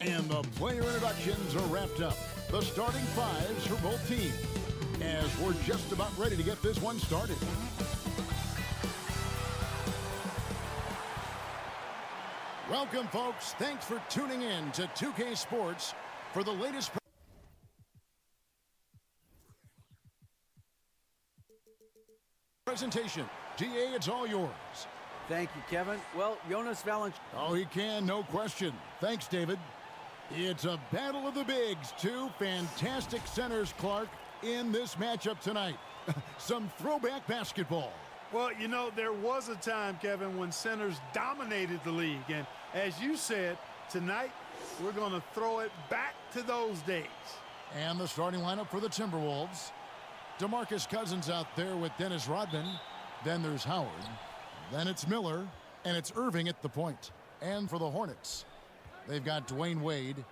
And the player introductions are wrapped up. The starting fives for both teams, as we're just about ready to get this one started. Welcome, folks. Thanks for tuning in to 2K Sports for the latest presentation. DA, it's all yours. Thank you, Kevin. Well, Jonas Valanciunas. Oh, he can, no question. Thanks, David. It's a battle of the bigs. Two fantastic centers, Clark, in this matchup tonight. Some throwback basketball. Well, you know, there was a time, Kevin, when centers dominated the league. And as you said, tonight we're going to throw it back to those days. And the starting lineup for the Timberwolves. DeMarcus Cousins out there with Dennis Rodman. Then there's Howard. Then it's Miller. And it's Irving at the point. And for the Hornets, they've got Dwayne Wade.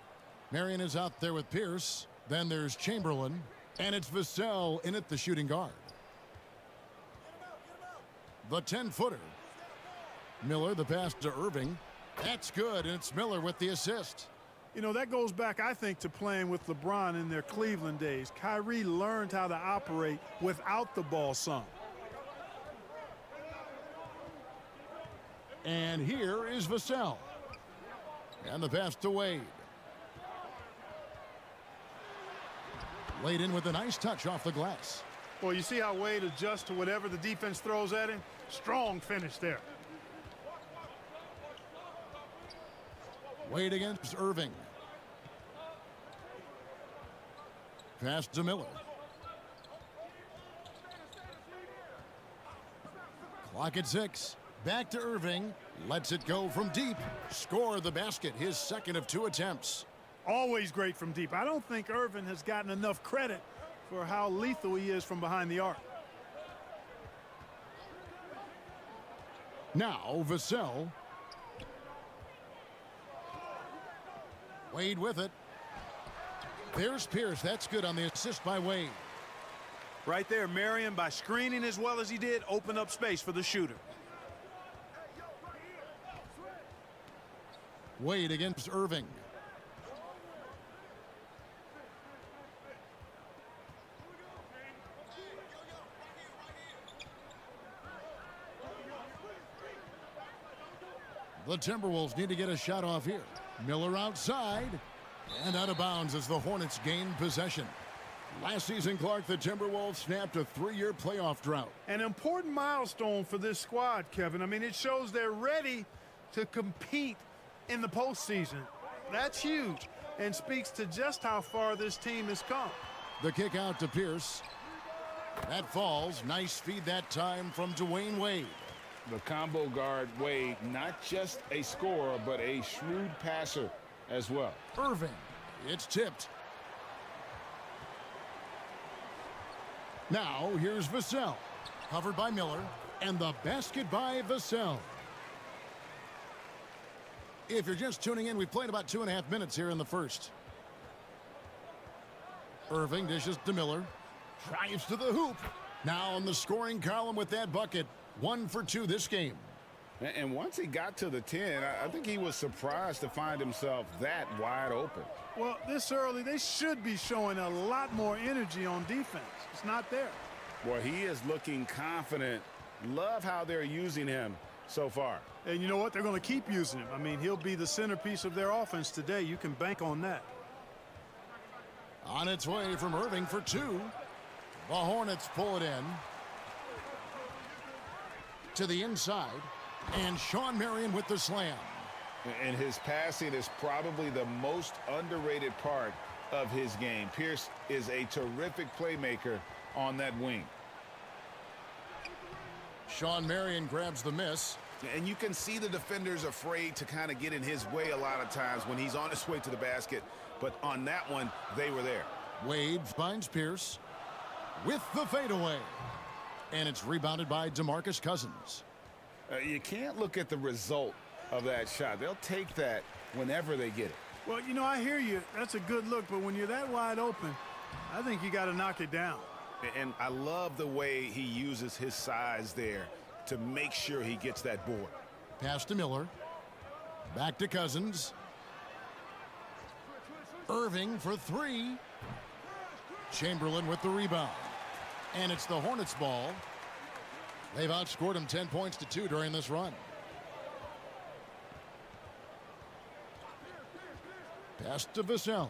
Marion is out there with Pierce. Then there's Chamberlain. And it's Vassell in at the shooting guard. The 10-footer. Miller, the pass to Irving. That's good, and it's Miller with the assist. You know, that goes back, I think, to playing with LeBron in their Cleveland days. Kyrie learned how to operate without the ball some. And here is Vassell. And the pass to Wade. Laid in with a nice touch off the glass. Well, you see how Wade adjusts to whatever the defense throws at him? Strong finish there. Wade against Irving. Pass to Miller. Clock at 6. Back to Irving. Lets it go from deep. Score the basket. His second of 2 attempts. Always great from deep. I don't think Irving has gotten enough credit for how lethal he is from behind the arc. Now Vassell. Wade with it. There's Pierce. That's good on the assist by Wade. Right there, Marion, by screening as well as he did, opened up space for the shooter. Wade against Irving. The Timberwolves need to get a shot off here. Miller outside. And out of bounds as the Hornets gain possession. Last season, Clark, the Timberwolves snapped a 3-year playoff drought. An important milestone for this squad, Kevin. I mean, it shows they're ready to compete in the postseason. That's huge and speaks to just how far this team has come. The kick out to Pierce. That falls. Nice feed that time from Dwayne Wade. The combo guard Wade, not just a scorer, but a shrewd passer as well. Irving. It's tipped. Now here's Vassell. Covered by Miller. And the basket by Vassell. If you're just tuning in, we've played about 2.5 minutes here in the first. Irving dishes to Miller. Drives to the hoop. Now on the scoring column with that bucket. 1 for 2 this game. And once he got to the 10, I think he was surprised to find himself that wide open. Well, this early, they should be showing a lot more energy on defense. It's not there. Well, he is looking confident. Love how they're using him so far. And you know what? They're going to keep using him. I mean, he'll be the centerpiece of their offense today. You can bank on that. On its way from Irving for 2. The Hornets pull it in. To the inside. And Shawn Marion with the slam. And his passing is probably the most underrated part of his game. Pierce is a terrific playmaker on that wing. Shawn Marion grabs the miss. And you can see the defenders afraid to kind of get in his way a lot of times when he's on his way to the basket. But on that one, they were there. Wade finds Pierce with the fadeaway. And it's rebounded by DeMarcus Cousins. You can't look at the result of that shot. They'll take that whenever they get it. Well, you know, I hear you. That's a good look. But when you're that wide open, I think you got to knock it down. And I love the way he uses his size there to make sure he gets that board. Pass to Miller. Back to Cousins. Irving for three. Chamberlain with the rebound. And it's the Hornets ball. They've outscored him 10 points to 2 during this run. Pass to Vassell.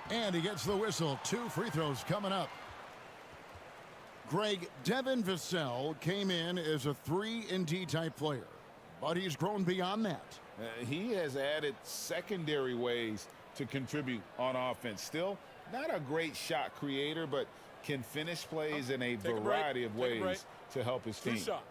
And he gets the whistle. 2 free throws coming up. Devin Vassell came in as a 3-and-D type player, but he's grown beyond that. He has added secondary ways to contribute on offense. Still not a great shot creator, but can finish plays in a variety of ways to help his team. 2 shots.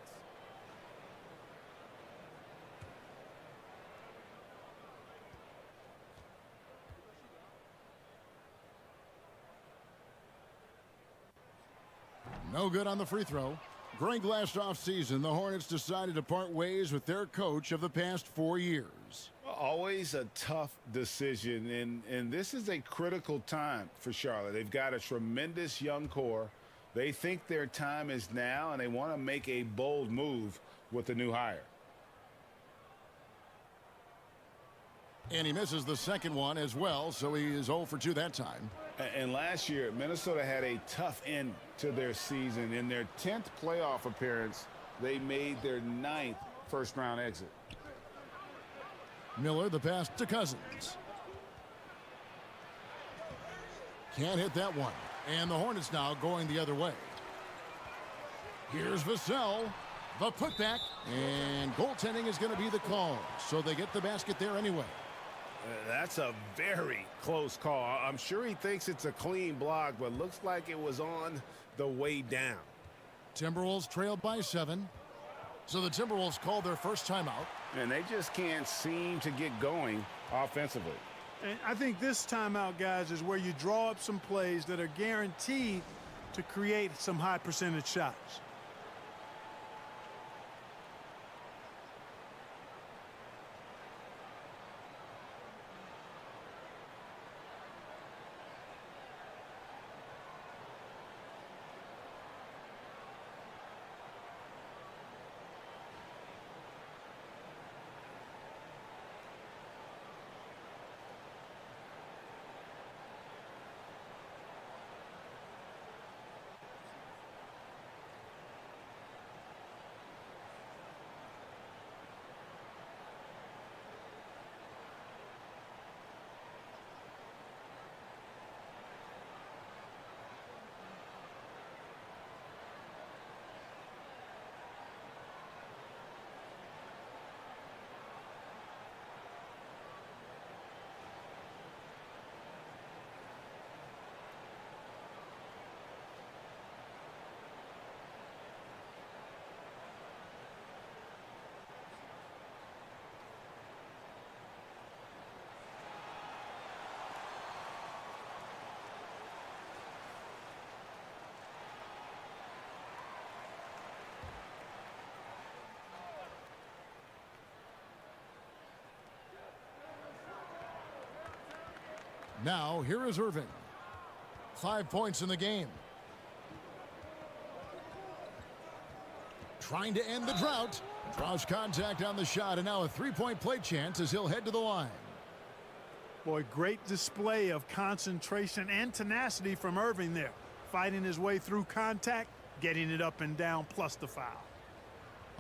No good on the free throw. Greg, last offseason, the Hornets decided to part ways with their coach of the past 4 years. Always a tough decision, and this is a critical time for Charlotte. They've got a tremendous young core. They think their time is now, and they want to make a bold move with the new hire. And he misses the second one as well, so he is 0 for 2 that time. And last year, Minnesota had a tough end to their season. In their 10th playoff appearance, they made their 9th first-round exit. Miller, the pass to Cousins. Can't hit that one. And the Hornets now going the other way. Here's Vassell. The putback. And goaltending is going to be the call. So they get the basket there anyway. That's a very close call. I'm sure he thinks it's a clean block, but looks like it was on the way down. Timberwolves trailed by 7. So the Timberwolves called their first timeout. And they just can't seem to get going offensively. And I think this timeout, guys, is where you draw up some plays that are guaranteed to create some high percentage shots. Now, here is Irving. 5 points in the game. Trying to end the drought. Draws contact on the shot, and now a three-point play chance as he'll head to the line. Boy, great display of concentration and tenacity from Irving there. Fighting his way through contact, getting it up and down, plus the foul.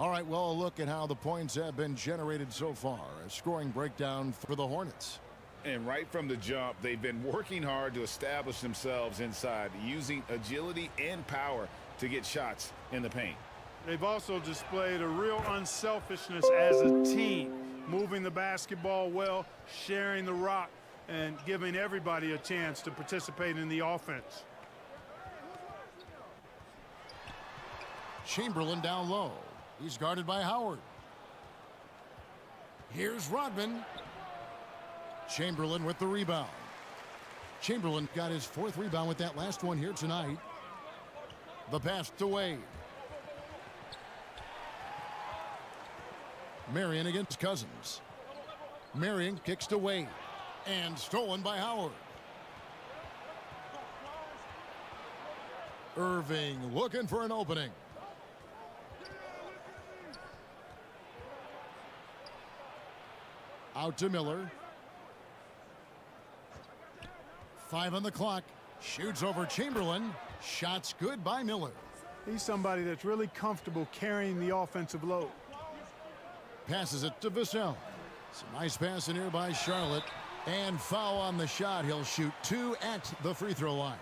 All right, well, a look at how the points have been generated so far. A scoring breakdown for the Hornets. And right from the jump, they've been working hard to establish themselves inside, using agility and power to get shots in the paint. They've also displayed a real unselfishness as a team, moving the basketball well, sharing the rock, and giving everybody a chance to participate in the offense. Chamberlain down low. He's guarded by Howard. Here's Rodman. Chamberlain with the rebound. Chamberlain got his 4th rebound with that last one here tonight. The pass to Wade. Marion against Cousins. Marion kicks to Wade. And stolen by Howard. Irving looking for an opening. Out to Miller. 5 on the clock. Shoots over Chamberlain. Shots good by Miller. He's somebody that's really comfortable carrying the offensive load. Passes it to Vassell. It's a nice pass in here by Charlotte. And foul on the shot. He'll shoot 2 at the free throw line.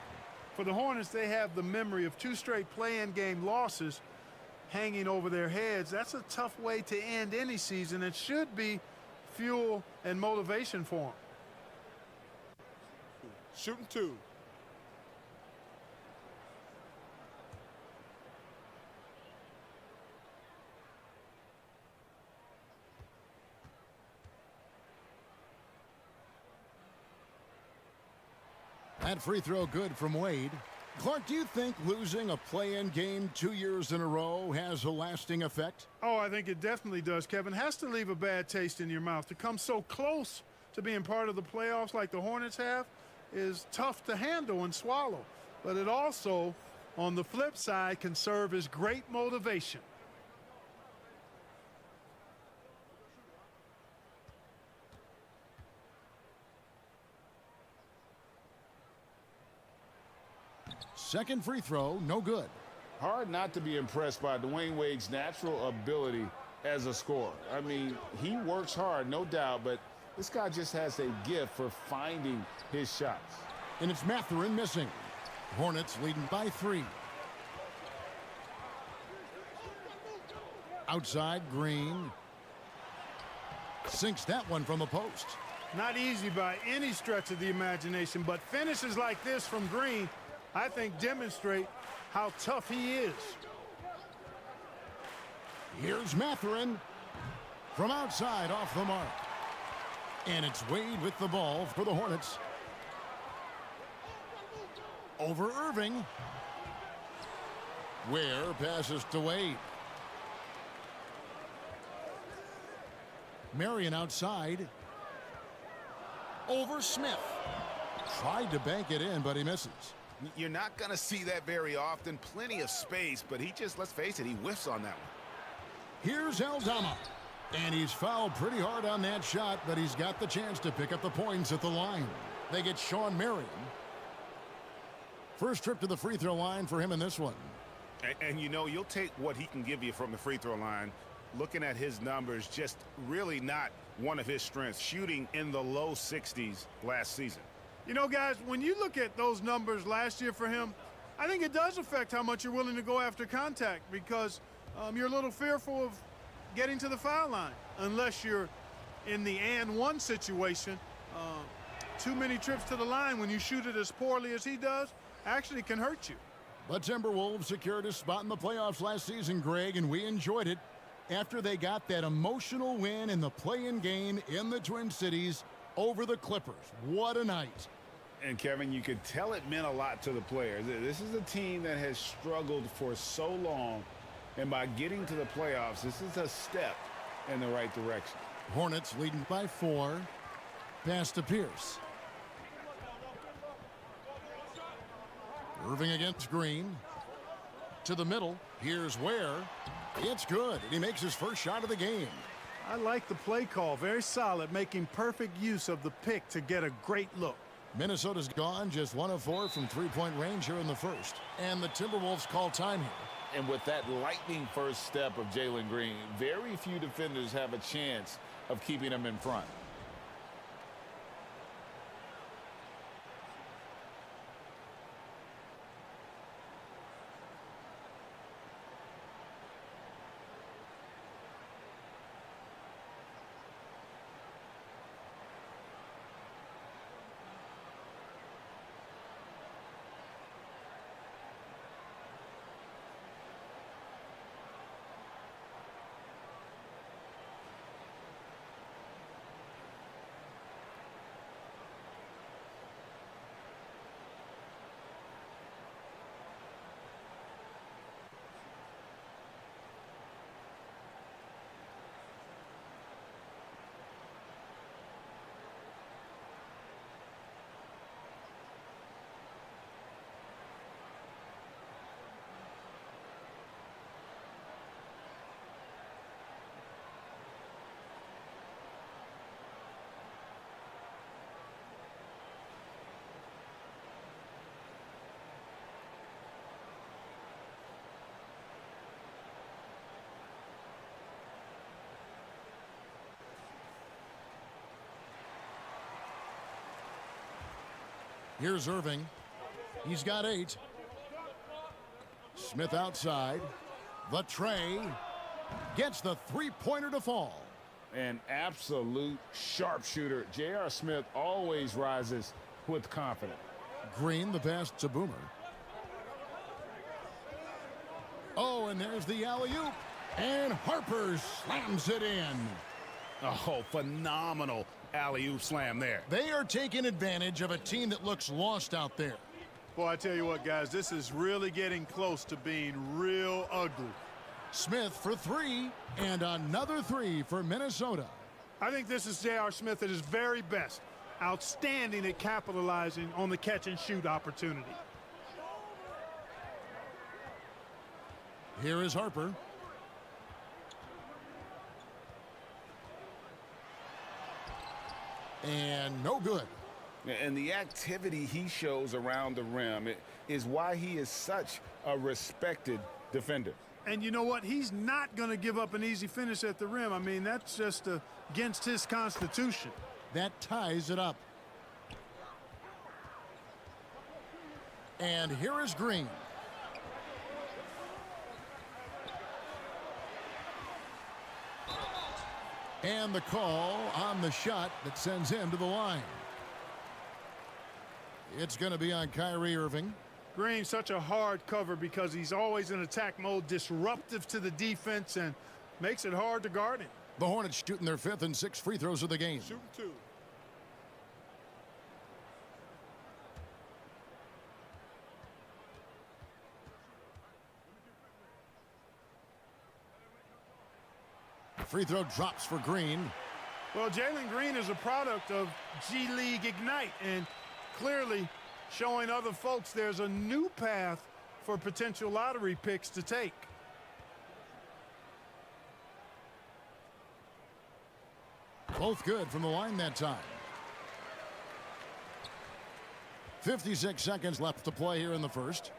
For the Hornets, they have the memory of 2 straight play-in game losses hanging over their heads. That's a tough way to end any season. It should be fuel and motivation for them. Shooting 2. That free throw good from Wade. Clark, do you think losing a play-in game 2 years in a row has a lasting effect? Oh, I think it definitely does, Kevin. Has to leave a bad taste in your mouth. To come so close to being part of the playoffs like the Hornets have is tough to handle and swallow. But it also, on the flip side, can serve as great motivation. Second free throw, no good. Hard not to be impressed by Dwayne Wade's natural ability as a scorer. I mean, he works hard, no doubt, but this guy just has a gift for finding his shots. And it's Mathurin missing. Hornets leading by 3. Outside, Green. Sinks that one from the post. Not easy by any stretch of the imagination, but finishes like this from Green, I think, demonstrate how tough he is. Here's Mathurin from outside off the mark. And it's Wade with the ball for the Hornets. Over Irving. Ware passes to Wade. Marion outside. Over Smith. Tried to bank it in, but he misses. You're not going to see that very often. Plenty of space, but he just, let's face it, he whiffs on that one. Here's Aldama. And he's fouled pretty hard on that shot, but he's got the chance to pick up the points at the line. They get Sean Marion. First trip to the free throw line for him in this one. And you know, you'll take what he can give you from the free throw line. Looking at his numbers, just really not one of his strengths. Shooting in the low 60s last season. You know, guys, when you look at those numbers last year for him, I think it does affect how much you're willing to go after contact, because you're a little fearful of getting to the foul line unless you're in the and one situation. Too many trips to the line when you shoot it as poorly as he does actually can hurt you. The Timberwolves secured a spot in the playoffs last season, Greg, and we enjoyed it after they got that emotional win in the play-in game in the Twin Cities over the Clippers. What a night. And, Kevin, you could tell it meant a lot to the players. This is a team that has struggled for so long, and by getting to the playoffs, this is a step in the right direction. Hornets leading by 4. Pass to Pierce. Irving against Green. To the middle. Here's Ware. It's good, and he makes his first shot of the game. I like the play call. Very solid, making perfect use of the pick to get a great look. Minnesota's gone just 1 of 4 from three-point range here in the first. And the Timberwolves call time here. And with that lightning first step of Jalen Green, very few defenders have a chance of keeping him in front. Here's Irving. He's got 8. Smith outside. The tray. Gets the three-pointer to fall. An absolute sharpshooter. J.R. Smith always rises with confidence. Green, the pass to Boomer. Oh, and there's the alley-oop. And Harper slams it in. Oh, phenomenal alley-oop slam there. They are taking advantage of a team that looks lost out there. Boy, I tell you what, guys, this is really getting close to being real ugly. Smith for 3, and another 3 for Minnesota. I think this is J.R. Smith at his very best. Outstanding at capitalizing on the catch-and-shoot opportunity. Here is Harper. And no good. And the activity he shows around the rim is why he is such a respected defender. And you know what? He's not going to give up an easy finish at the rim. I mean, that's just against his constitution. That ties it up. And here is Green. And the call on the shot that sends him to the line. It's going to be on Kyrie Irving. Green, such a hard cover because he's always in attack mode, disruptive to the defense, and makes it hard to guard him. The Hornets shooting their 5th and 6th free throws of the game. Shooting 2. Free throw drops for Green. Well, Jalen Green is a product of G League Ignite, and clearly showing other folks there's a new path for potential lottery picks to take. Both good from the line that time. 56 seconds left to play here in the first.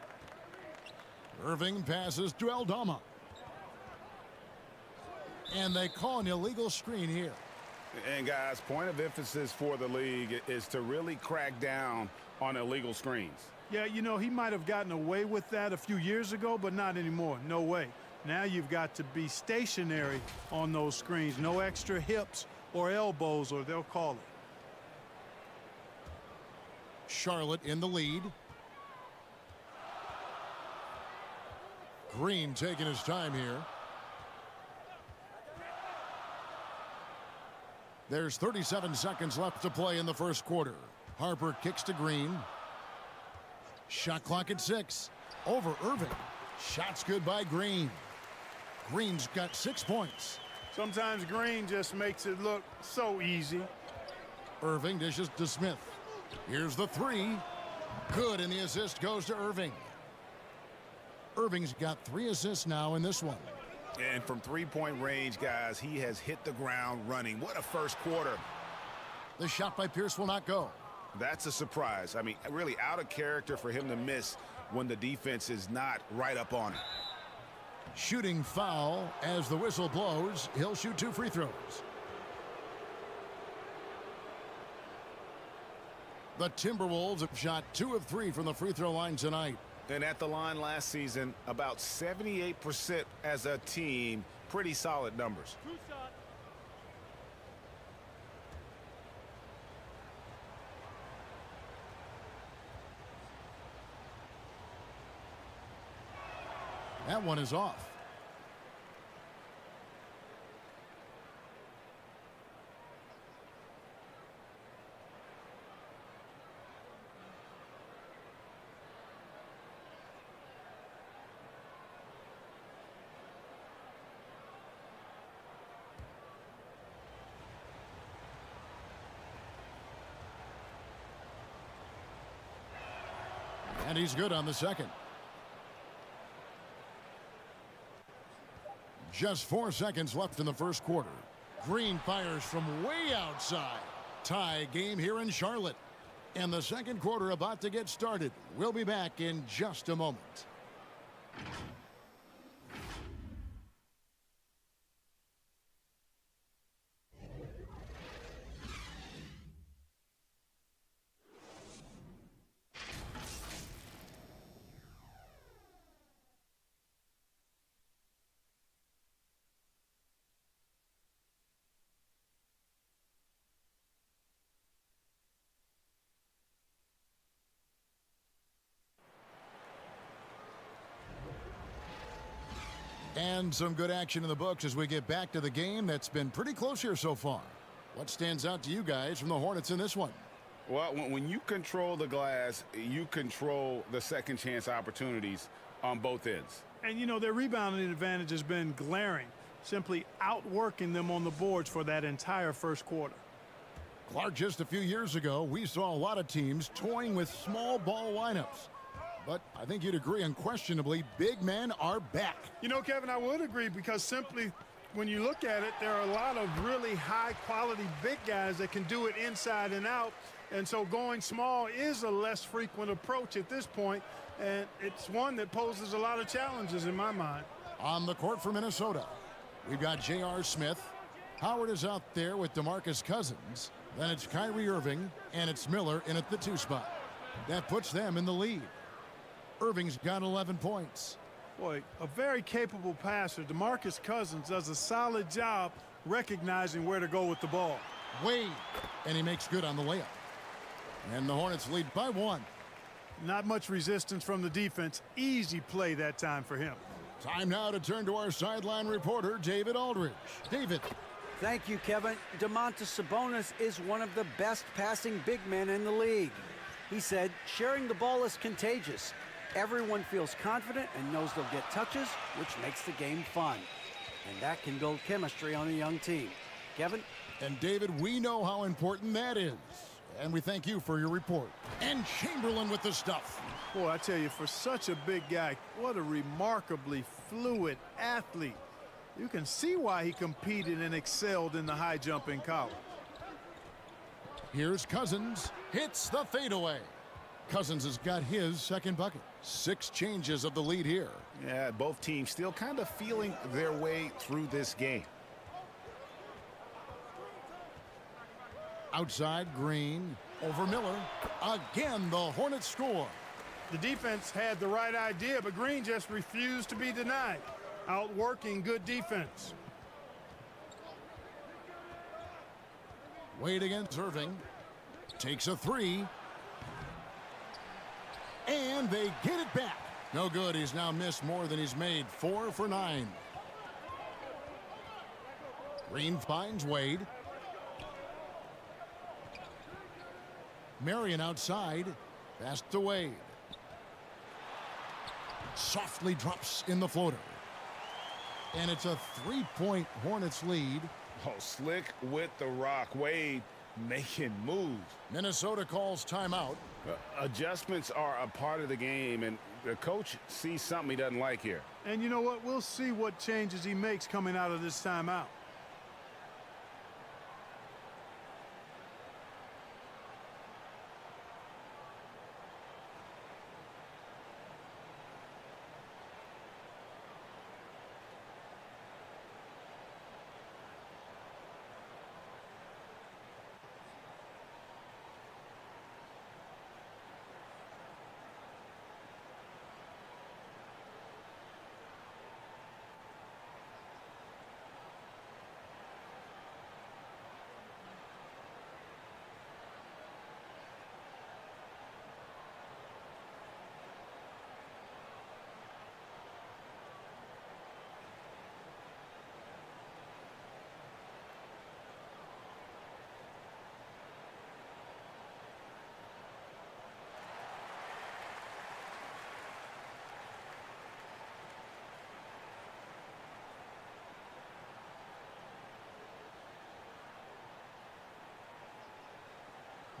Irving passes to Aldama. And they call an illegal screen here. And guys, point of emphasis for the league is to really crack down on illegal screens. Yeah, you know, he might have gotten away with that a few years ago, but not anymore. No way. Now you've got to be stationary on those screens. No extra hips or elbows, or they'll call it. Charlotte in the lead. Green taking his time here. There's 37 seconds left to play in the first quarter. Harper kicks to Green. Shot clock at 6. Over Irving. Shots good by Green. Green's got 6 points. Sometimes Green just makes it look so easy. Irving dishes to Smith. Here's the 3. Good, and the assist goes to Irving. Irving's got 3 assists now in this one. And from three-point range, guys, he has hit the ground running. What a first quarter. The shot by Pierce will not go. That's a surprise. I mean, really out of character for him to miss when the defense is not right up on it. Shooting foul as the whistle blows. He'll shoot 2 free throws. The Timberwolves have shot 2 of 3 from the free throw line tonight. And at the line last season, about 78% as a team. Pretty solid numbers. That one is off. And he's good on the second. Just 4 seconds left in the first quarter. Green fires from way outside. Tie game here in Charlotte. And the second quarter about to get started. We'll be back in just a moment. And some good action in the books as we get back to the game that's been pretty close here so far. What stands out to you guys from the Hornets in this one? Well, when you control the glass, you control the second chance opportunities on both ends. And, you know, their rebounding advantage has been glaring, simply outworking them on the boards for that entire first quarter. Clark, just a few years ago, we saw a lot of teams toying with small ball lineups. But I think you'd agree unquestionably, big men are back. You know, Kevin, I would agree because simply when you look at it, there are a lot of really high-quality big guys that can do it inside and out. And so going small is a less frequent approach at this point, and it's one that poses a lot of challenges in my mind. On the court for Minnesota, we've got J.R. Smith. Howard is out there with DeMarcus Cousins. Then it's Kyrie Irving, and it's Miller in at the 2 spot. That puts them in the lead. Irving's got 11 points. Boy, a very capable passer. DeMarcus Cousins does a solid job recognizing where to go with the ball. Wade, and he makes good on the layup. And the Hornets lead by 1. Not much resistance from the defense. Easy play that time for him. Time now to turn to our sideline reporter, David Aldridge. David. Thank you, Kevin. Domantas Sabonis is one of the best passing big men in the league. He said, sharing the ball is contagious. Everyone feels confident and knows they'll get touches, which makes the game fun. And that can build chemistry on a young team. Kevin? And David, we know how important that is. And we thank you for your report. And Chamberlain with the stuff. Boy, I tell you, for such a big guy, what a remarkably fluid athlete. You can see why he competed and excelled in the high jump in college. Here's Cousins. Hits the fadeaway. Cousins has got his second bucket. 6 changes of the lead here. Yeah, both teams still kind of feeling their way through this game. Outside, Green. Over Miller. Again, the Hornets score. The defense had the right idea, but Green just refused to be denied. Outworking good defense. Wade against Irving. Takes a 3. And they get it back. No good. He's now missed more than he's made. 4 for 9. Green finds Wade. Marion outside. Pass to Wade. Softly drops in the floater. And it's a 3-point Hornets lead. Oh, slick with the rock. Wade making moves. Minnesota calls timeout. Adjustments are a part of the game, and the coach sees something he doesn't like here. And you know what? We'll see what changes he makes coming out of this timeout.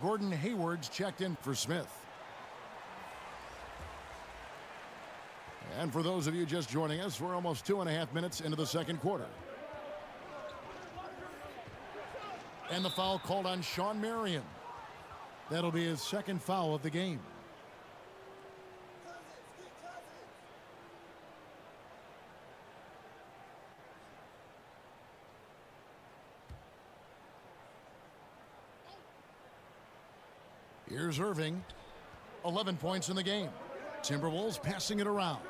Gordon Hayward's checked in for Smith. And for those of you just joining us, we're almost 2.5 minutes into the second quarter. And the foul called on Shawn Marion. That'll be his second foul of the game. Here's Irving. 11 points in the game. Timberwolves passing it around.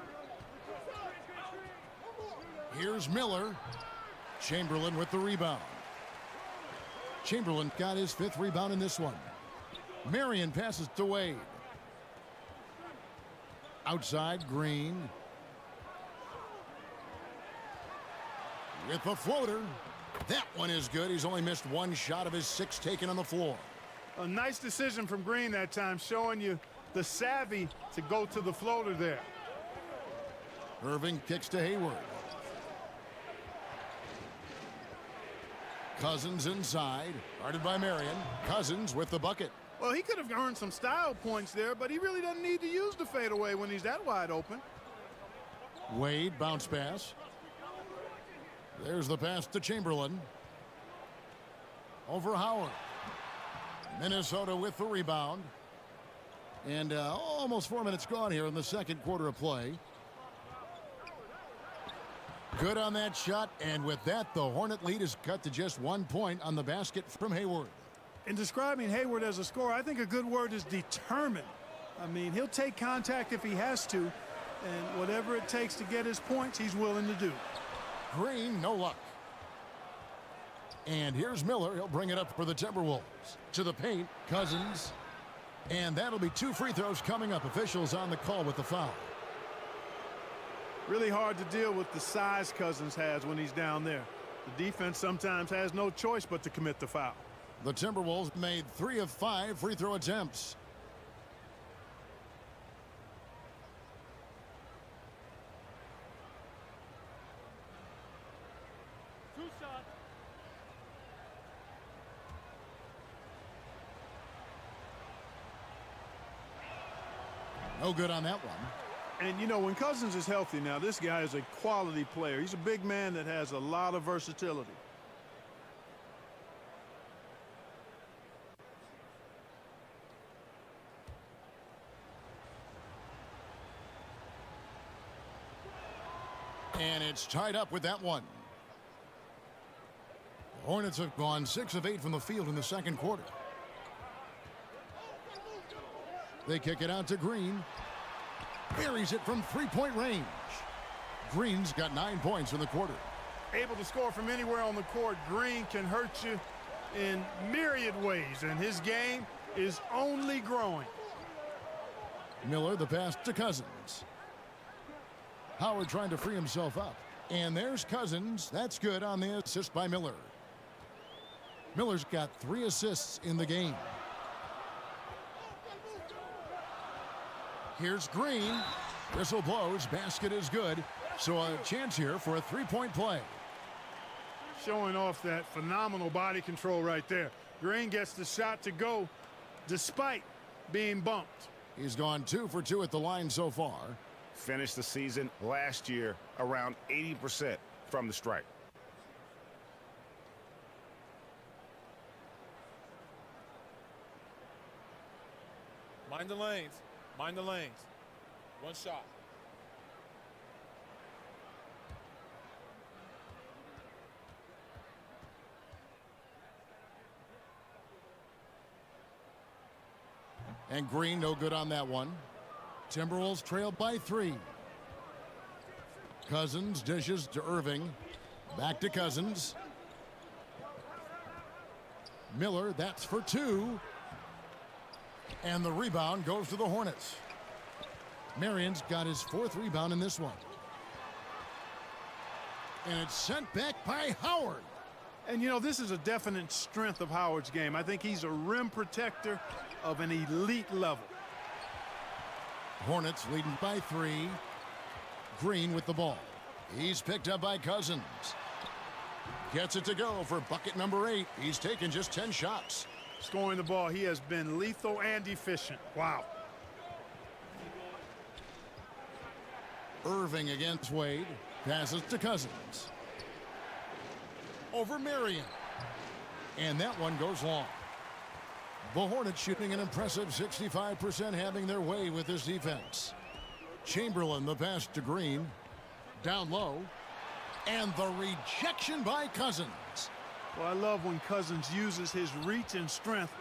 Here's Miller. Chamberlain with the rebound. Chamberlain got his 5th rebound in this one. Marion passes to Wade. Outside, Green. with the floater. That one is good. He's only missed one shot of his 6 taken on the floor. A nice decision from Green that time, showing you the savvy to go to the floater there. Irving kicks to Hayward. Cousins inside, guarded by Marion. Cousins with the bucket. Well, he could have earned some style points there, but he really doesn't need to use the fadeaway when he's that wide open. Wade, bounce pass. There's the pass to Chamberlain. Over Howard. Minnesota with the rebound. And almost 4 minutes gone here in the second quarter of play. Good on that shot, and with that, the Hornet lead is cut to just 1 point on the basket from Hayward. In describing Hayward as a scorer, I think a good word is determined. I mean, he'll take contact if he has to, and whatever it takes to get his points, he's willing to do. Green, no luck. And here's Miller. He'll bring it up for the Timberwolves. To the paint, Cousins. And that'll be 2 free throws coming up. Officials on the call with the foul. Really hard to deal with the size Cousins has when he's down there. The defense sometimes has no choice but to commit the foul. The Timberwolves made 3 of 5 free throw attempts. No good on that one. And, you know, when Cousins is healthy now, this guy is a quality player. He's a big man that has a lot of versatility. And it's tied up with that one. The Hornets have gone 6 of 8 from the field in the second quarter. They kick it out to Green. Buries it from 3-point range. Green's got 9 points in the quarter. Able to score from anywhere on the court. Green can hurt you in myriad ways, and his game is only growing. Miller, the pass to Cousins. Howard trying to free himself up. And there's Cousins. That's good on the assist by Miller. Miller's got 3 assists in the game. Here's Green. Whistle blows. Basket is good. So a chance here for a 3-point play. Showing off that phenomenal body control right there. Green gets the shot to go despite being bumped. He's gone 2 for 2 at the line so far. Finished the season last year around 80% from the stripe. Mind the lanes. Mind the lanes. One shot. And Green, no good on that one. Timberwolves trail by 3. Cousins dishes to Irving. Back to Cousins. Miller, that's for 2. And the rebound goes to the Hornets. Marion's got his 4th rebound in this one. And it's sent back by Howard. And, you know, this is a definite strength of Howard's game. I think he's a rim protector of an elite level. Hornets leading by 3. Green with the ball. He's picked up by Cousins. Gets it to go for bucket number 8. He's taken just 10 shots. Scoring the ball, he has been lethal and efficient. Wow. Irving against Wade. Passes to Cousins. Over Marion. And that one goes long. The Hornets shooting an impressive 65%, having their way with this defense. Chamberlain, the pass to Green. Down low. And the rejection by Cousins. Well, I love when Cousins uses his reach and strength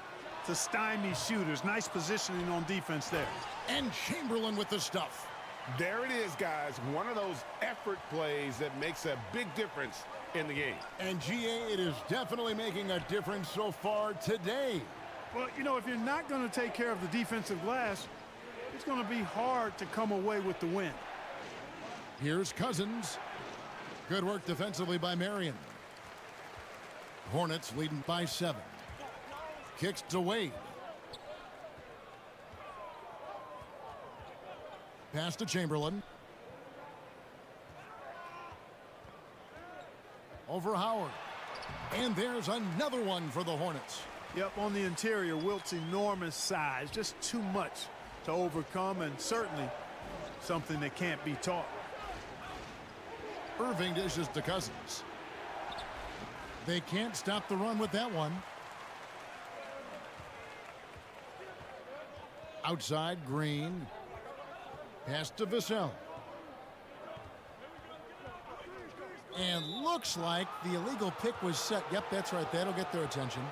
to stymie shooters. Nice positioning on defense there. And Chamberlain with the stuff. There it is, guys. One of those effort plays that makes a big difference in the game. And GA, it is definitely making a difference so far today. Well, you know, if you're not going to take care of the defensive glass, it's going to be hard to come away with the win. Here's Cousins. Good work defensively by Marion. Hornets leading by 7. Kicks to Wade. Pass to Chamberlain. Over Howard. And there's another one for the Hornets. Yep, on the interior, Wilt's enormous size. Just too much to overcome, and certainly something that can't be taught. Irving dishes to Cousins. They can't stop the run with that one. Outside, Green. Pass to Vassell. And looks like the illegal pick was set. Yep, that's right. That'll get their attention.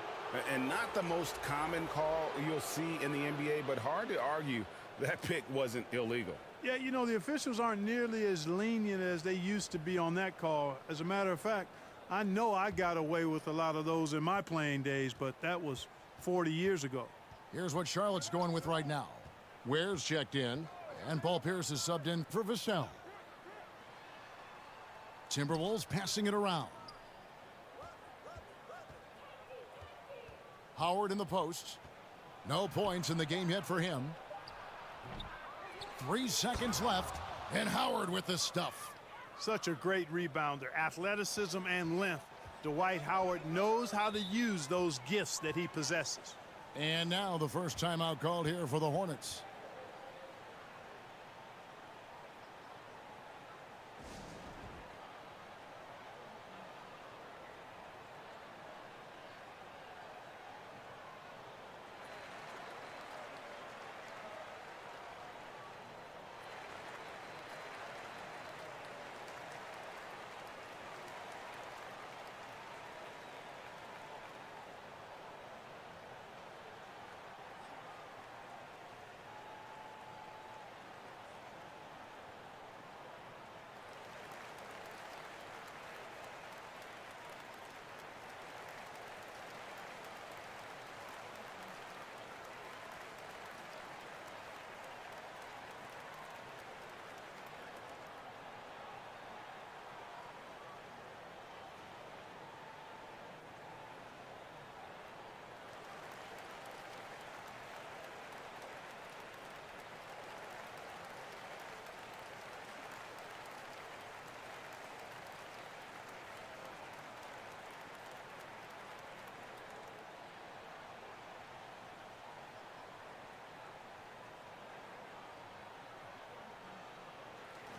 And not the most common call you'll see in the NBA, but hard to argue that pick wasn't illegal. Yeah, you know, the officials aren't nearly as lenient as they used to be on that call. As a matter of fact, I know I got away with a lot of those in my playing days, but that was 40 years ago. Here's what Charlotte's going with right now. Ware's checked in, and Paul Pierce is subbed in for Vassell. Timberwolves passing it around. Howard in the post. No points in the game yet for him. 3 seconds left, and Howard with the stuff. Such a great rebounder, athleticism and length. Dwight Howard knows how to use those gifts that he possesses. And now the first timeout called here for the Hornets.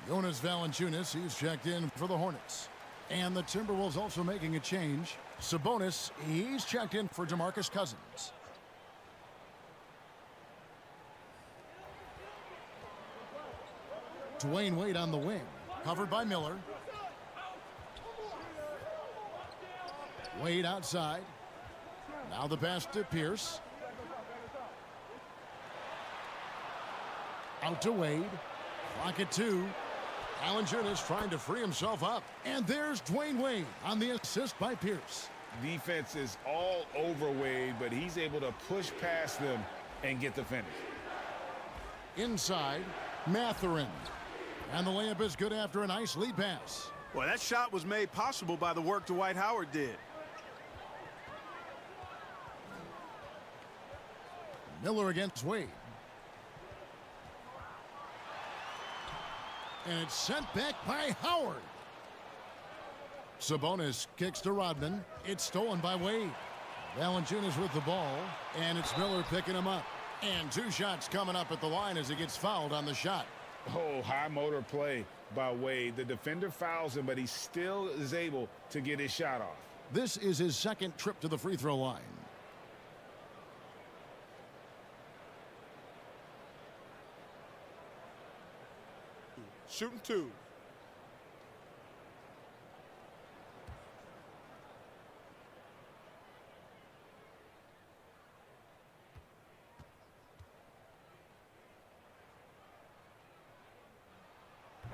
Jonas Valanciunas, he's checked in for the Hornets. And the Timberwolves also making a change. Sabonis, he's checked in for DeMarcus Cousins. Dwayne Wade on the wing, covered by Miller. Wade outside. Now the pass to Pierce. Out to Wade. Clock at 2. Valanciunas trying to free himself up. And there's Dwayne Wade on the assist by Pierce. Defense is all over Wade, but he's able to push past them and get the finish. Inside, Mathurin. And the layup is good after a nice lead pass. Well, that shot was made possible by the work Dwight Howard did. Miller against Wade. And it's sent back by Howard. Sabonis kicks to Rodman. It's stolen by Wade. Valanciunas with the ball. And it's Miller picking him up. And 2 shots coming up at the line as he gets fouled on the shot. Oh, high motor play by Wade. The defender fouls him, but he still is able to get his shot off. This is his second trip to the free throw line. Shooting 2.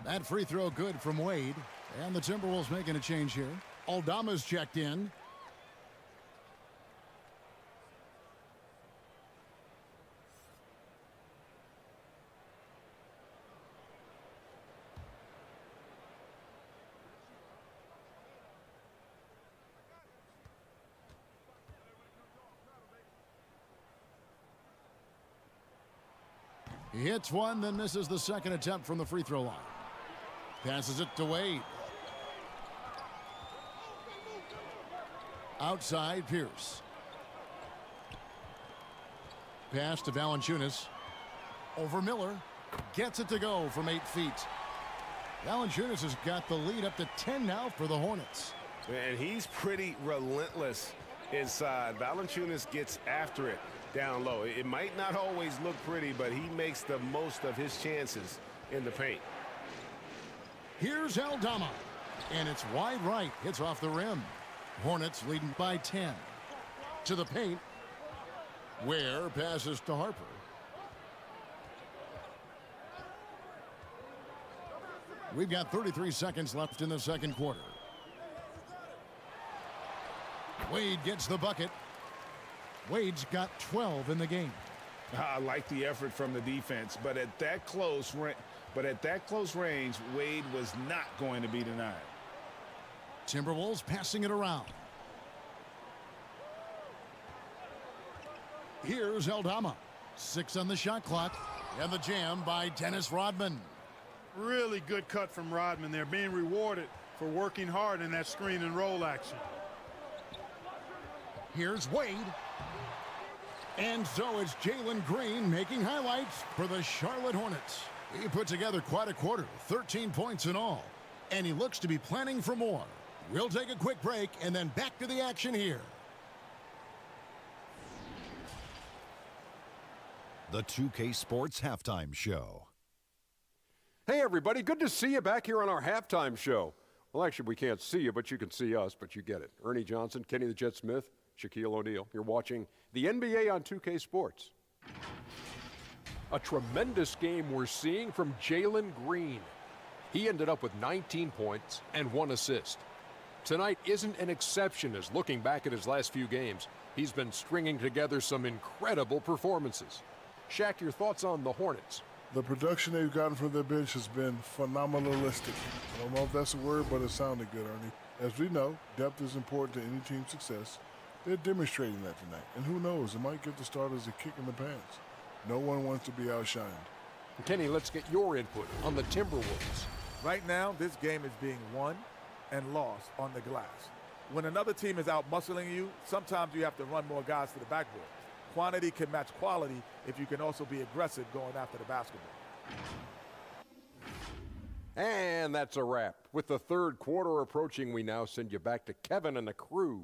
That free throw good from Wade. And the Timberwolves making a change here. Aldama's checked in. He hits one, then misses the second attempt from the free throw line. Passes it to Wade. Outside, Pierce. Pass to Valanciunas. Over Miller. Gets it to go from 8 feet. Valanciunas has got the lead up to 10 now for the Hornets. And he's pretty relentless inside. Valanciunas gets after it down low. It might not always look pretty, but he makes the most of his chances in the paint. Here's Aldama. And it's wide right. Hits off the rim. Hornets leading by 10. To the paint. Ware passes to Harper. We've got 33 seconds left in the second quarter. Wade gets the bucket. Wade's got 12 in the game. I like the effort from the defense, but at that close range, Wade was not going to be denied. Timberwolves passing it around. Here's Aldama. 6 on the shot clock. And the jam by Dennis Rodman. Really good cut from Rodman there, being rewarded for working hard in that screen and roll action. Here's Wade. And so it's Jalen Green making highlights for the Charlotte Hornets. He put together quite a quarter, 13 points in all. And he looks to be planning for more. We'll take a quick break and then back to the action here. The 2K Sports Halftime Show. Hey, everybody. Good to see you back here on our halftime show. Well, actually, we can't see you, but you can see us, but you get it. Ernie Johnson, Kenny the Jet Smith, Shaquille O'Neal. You're watching the NBA on 2K Sports. A tremendous game we're seeing from Jalen Green. He ended up with 19 points and 1 assist. Tonight isn't an exception, as looking back at his last few games, he's been stringing together some incredible performances. Shaq, your thoughts on the Hornets? The production they've gotten from their bench has been phenomenalistic. I don't know if that's a word, but it sounded good, Ernie. As we know, depth is important to any team's success. They're demonstrating that tonight. And who knows, it might give the starters a kick in the pants. No one wants to be outshined. Kenny, let's get your input on the Timberwolves. Right now, this game is being won and lost on the glass. When another team is out muscling you, sometimes you have to run more guys to the backboard. Quantity can match quality if you can also be aggressive going after the basketball. And that's a wrap. With the third quarter approaching, we now send you back to Kevin and the crew.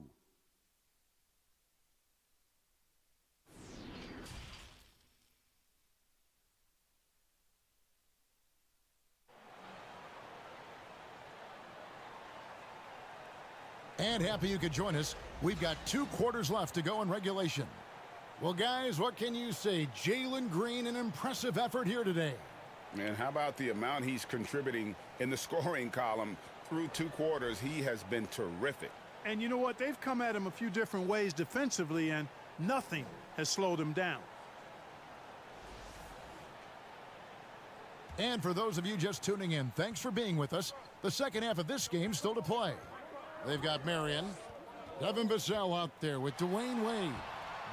And happy you could join us. We've got 2 quarters left to go in regulation. Well, guys, what can you say? Jalen Green, an impressive effort here today. And how about the amount he's contributing in the scoring column through 2 quarters? He has been terrific. And you know what? They've come at him a few different ways defensively, and nothing has slowed him down. And for those of you just tuning in, thanks for being with us. The second half of this game still to play. They've got Marion. Devin Vassell out there with Dwayne Wade.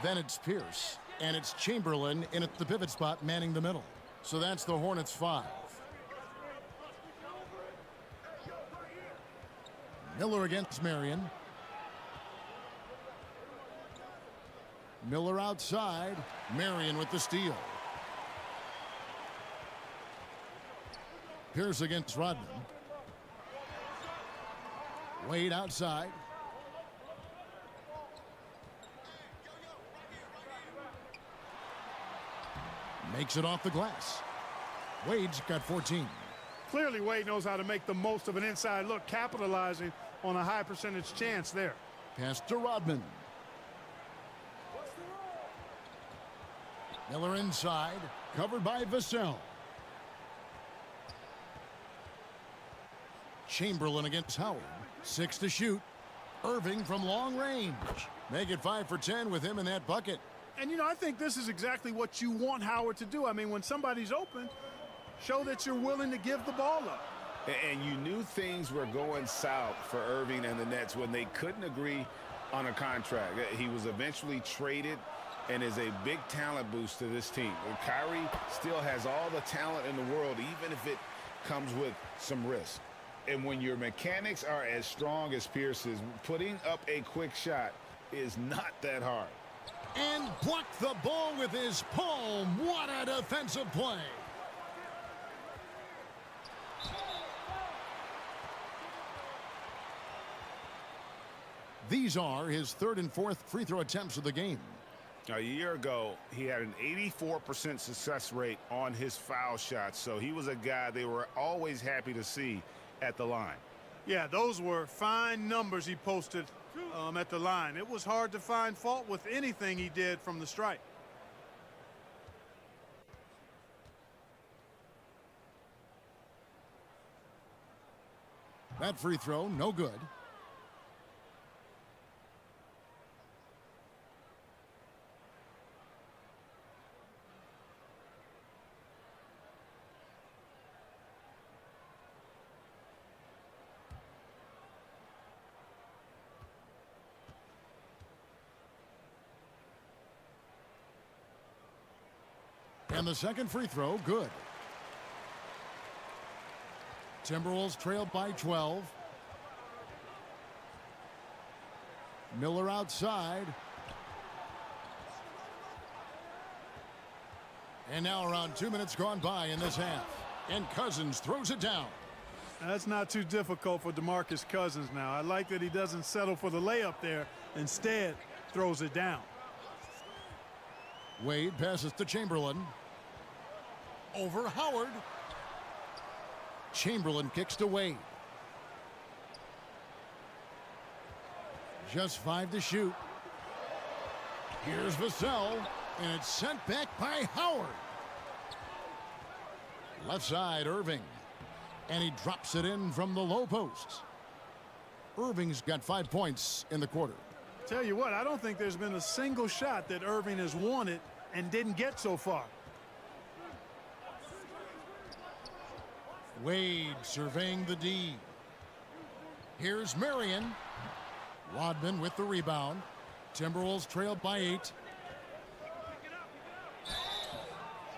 Then it's Pierce. And it's Chamberlain in at the pivot spot manning the middle. So that's the Hornets 5. Miller against Marion. Miller outside. Marion with the steal. Pierce against Rodman. Wade outside. Makes it off the glass. Wade's got 14. Clearly, Wade knows how to make the most of an inside look, capitalizing on a high percentage chance there. Pass to Rodman. Miller inside, covered by Vassell. Chamberlain against Howard. 6 to shoot. Irving from long range. Make it 5 for 10 with him in that bucket. And, you know, I think this is exactly what you want Howard to do. I mean, when somebody's open, show that you're willing to give the ball up. And you knew things were going south for Irving and the Nets when they couldn't agree on a contract. He was eventually traded and is a big talent boost to this team. And Kyrie still has all the talent in the world, even if it comes with some risk. And when your mechanics are as strong as Pierce's, putting up a quick shot is not that hard. And blocked the ball with his palm. What a defensive play. These are his third and fourth free throw attempts of the game. A year ago, he had an 84% success rate on his foul shots, so he was a guy they were always happy to see at the line. Yeah, those were fine numbers he posted at the line. It was hard to find fault with anything he did from the stripe. That free throw, no good. And the second free throw, good. Timberwolves trailed by 12. Miller outside. And now around 2 minutes gone by in this half. And Cousins throws it down. That's not too difficult for DeMarcus Cousins now. I like that he doesn't settle for the layup there. Instead, throws it down. Wade passes to Chamberlain. Over Howard. Chamberlain kicks to Wade. Just 5 to shoot. Here's Vassell, and it's sent back by Howard. Left side, Irving. And he drops it in from the low post. Irving's got 5 points in the quarter. Tell you what, I don't think there's been a single shot that Irving has wanted and didn't get so far. Wade surveying the D. Here's Marion. Rodman with the rebound. Timberwolves trailed by 8.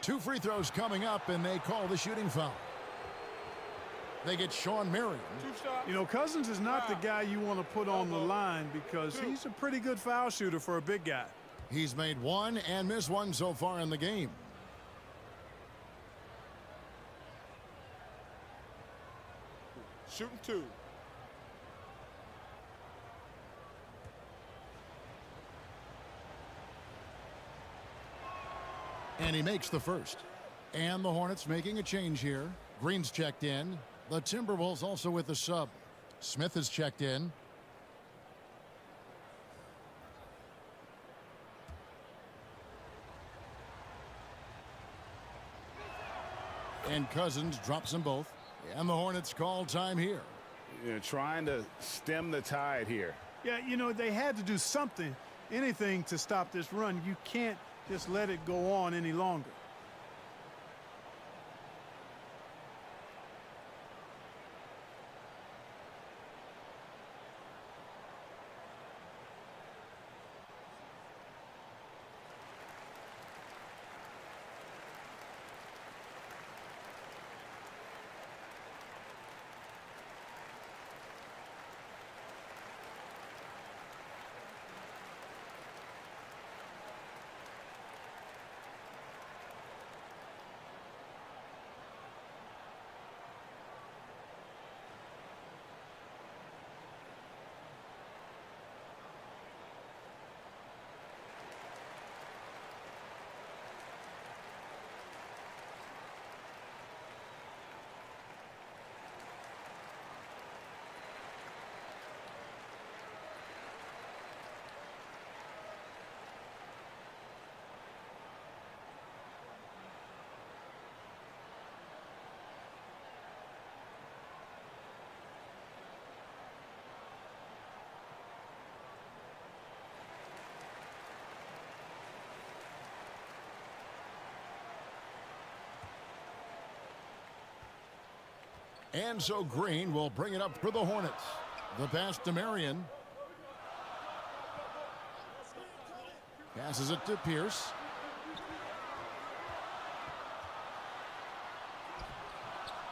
2 free throws coming up, and they call the shooting foul. They get Sean Marion. You know, Cousins is not the guy you want to put on the line because he's a pretty good foul shooter for a big guy. He's made 1 and missed 1 so far in the game. Shooting 2. And he makes the first. And the Hornets making a change here. Green's checked in. The Timberwolves also with the sub. Smith is checked in. And Cousins drops them both. And the Hornets call time here. You know, trying to stem the tide here. Yeah, you know, they had to do something, anything to stop this run. You can't just let it go on any longer. And so Green will bring it up for the Hornets. The pass to Marion. Passes it to Pierce.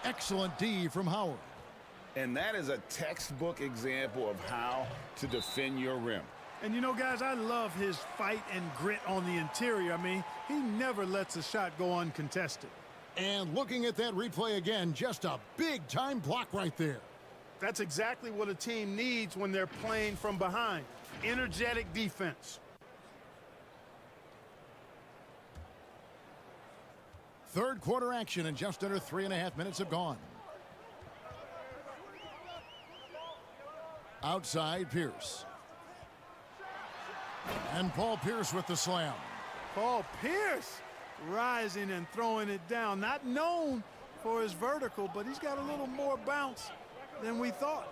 Excellent D from Howard. And that is a textbook example of how to defend your rim. And you know, guys, I love his fight and grit on the interior. I mean, he never lets a shot go uncontested. And looking at that replay again, just a big-time block right there. That's exactly what a team needs when they're playing from behind. Energetic defense. Third quarter action, and just under 3.5 minutes have gone. Outside, Pierce. And Paul Pierce with the slam. Paul Pierce rising and throwing it down. Not known for his vertical, but he's got a little more bounce than we thought.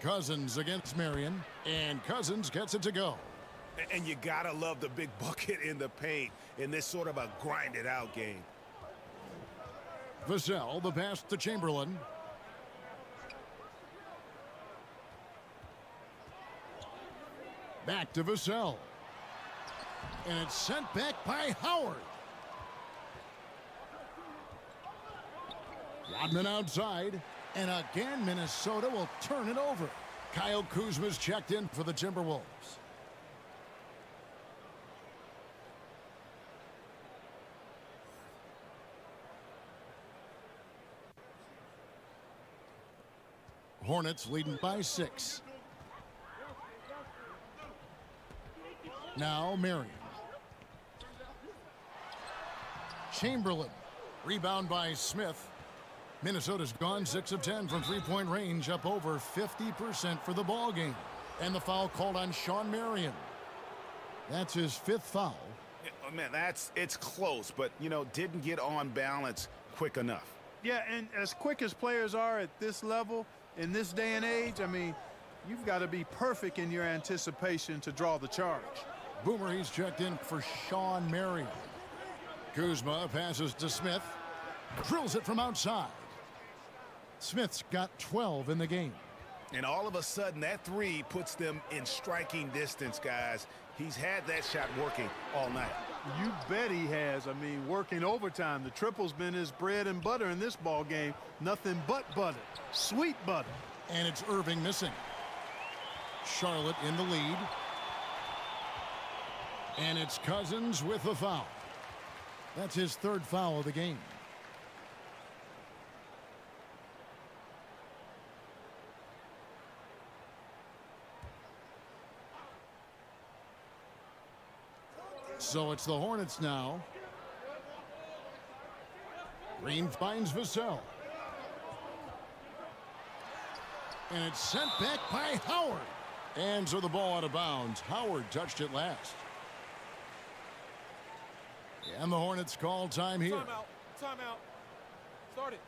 Cousins against Marion, and Cousins gets it to go. And you gotta love the big bucket in the paint in this sort of a grinded out game. Vassell, the pass to Chamberlain. Back to Vassell. And it's sent back by Howard. Rodman outside. And again, Minnesota will turn it over. Kyle Kuzma's checked in for the Timberwolves. Hornets leading by 6. Now Marion. Chamberlain. Rebound by Smith. Minnesota's gone 6 of 10 from three-point range, up over 50% for the ball game. And the foul called on Shawn Marion. That's his 5th foul. Oh, man, it's close, but, you know, didn't get on balance quick enough. Yeah, and as quick as players are at this level, in this day and age, I mean, you've got to be perfect in your anticipation to draw the charge. Boomer, he's checked in for Shawn Marion. Kuzma passes to Smith. Drills it from outside. Smith's got 12 in the game. And all of a sudden, that three puts them in striking distance, guys. He's had that shot working all night. You bet he has. I mean, working overtime. The triple's been his bread and butter in this ball game. Nothing but butter. Sweet butter. And it's Irving missing. Charlotte in the lead. And it's Cousins with the foul. That's his 3rd foul of the game. So it's the Hornets now. Green finds Vassell. And it's sent back by Howard. And so the ball out of bounds. Howard touched it last. And the Hornets call time here. Timeout. Timeout. Start it.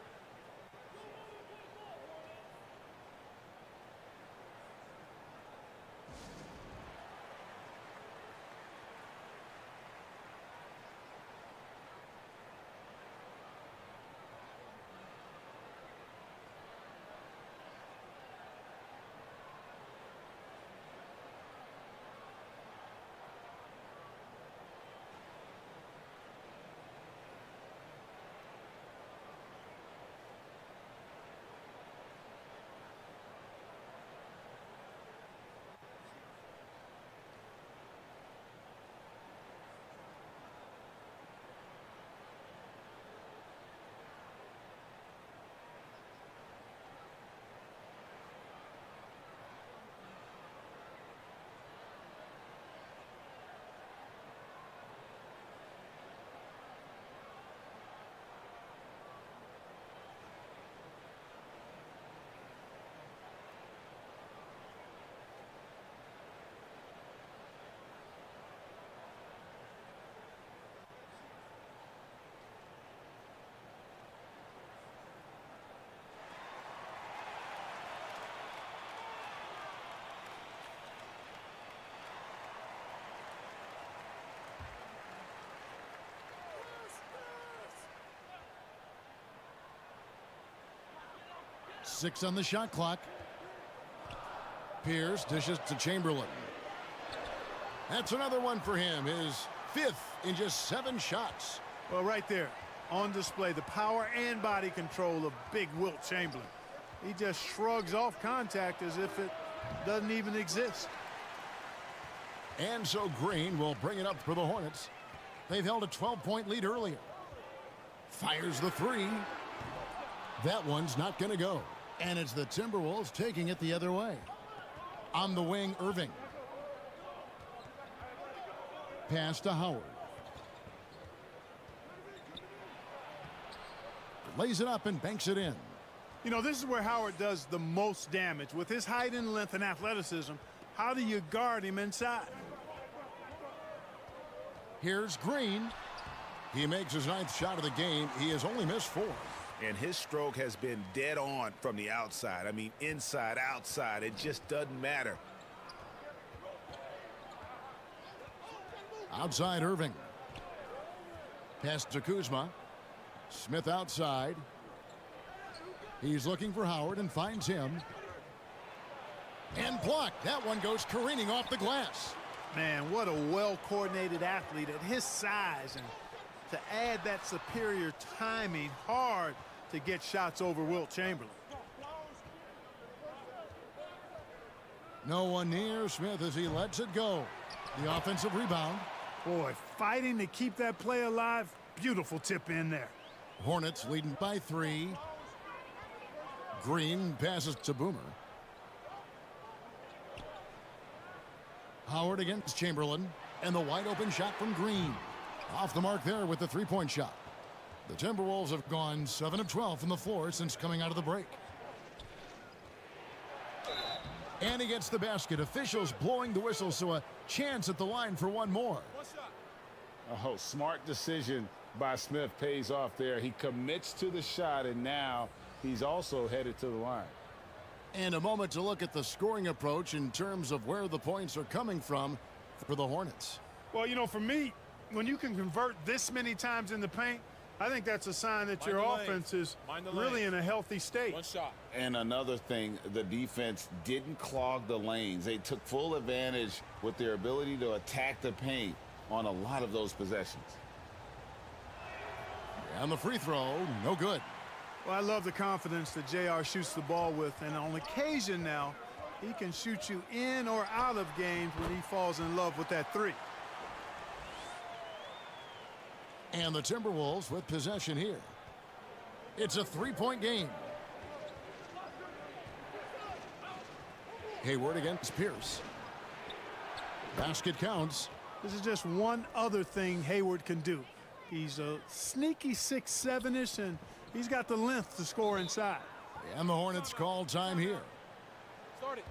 Six on the shot clock. Pierce dishes to Chamberlain. That's another one for him, his 5th in just 7 shots. Well, right there on display, the power and body control of big Wilt Chamberlain. He just shrugs off contact as if it doesn't even exist. And so Green will bring it up for the Hornets. They've held a 12-point lead earlier. Fires the 3. That one's not going to go. And it's the Timberwolves taking it the other way. On the wing, Irving. Pass to Howard. Lays it up and banks it in. You know, this is where Howard does the most damage. With his height and length and athleticism, how do you guard him inside? Here's Green. He makes his 9th shot of the game. He has only missed 4. And his stroke has been dead on from the outside. I mean, inside, outside, it just doesn't matter. Outside Irving. Pass to Kuzma. Smith outside. He's looking for Howard and finds him. And blocked. That one goes careening off the glass. Man, what a well-coordinated athlete at his size. And to add that superior timing, hard to get shots over Wilt Chamberlain. No one near Smith as he lets it go. The offensive rebound. Boy, fighting to keep that play alive. Beautiful tip in there. Hornets leading by 3. Green passes to Boomer. Howard against Chamberlain. And the wide open shot from Green. Off the mark there with the 3-point shot. The Timberwolves have gone 7 of 12 from the floor since coming out of the break. And he gets the basket. Officials blowing the whistle, so a chance at the line for one more. Oh, smart decision by Smith pays off there. He commits to the shot, and now he's also headed to the line. And a moment to look at the scoring approach in terms of where the points are coming from for the Hornets. Well, you know, for me, when you can convert this many times in the paint, I think that's a sign that your offense is really in a healthy state. One shot. And another thing, the defense didn't clog the lanes. They took full advantage with their ability to attack the paint on a lot of those possessions. And the free throw, no good. Well, I love the confidence that JR shoots the ball with, and on occasion now, he can shoot you in or out of games when he falls in love with that 3. And the Timberwolves with possession here. It's a 3-point game. Hayward against Pierce. Basket counts. This is just one other thing Hayward can do. He's a sneaky 6'7"-ish, and he's got the length to score inside. And the Hornets call time here. Start it.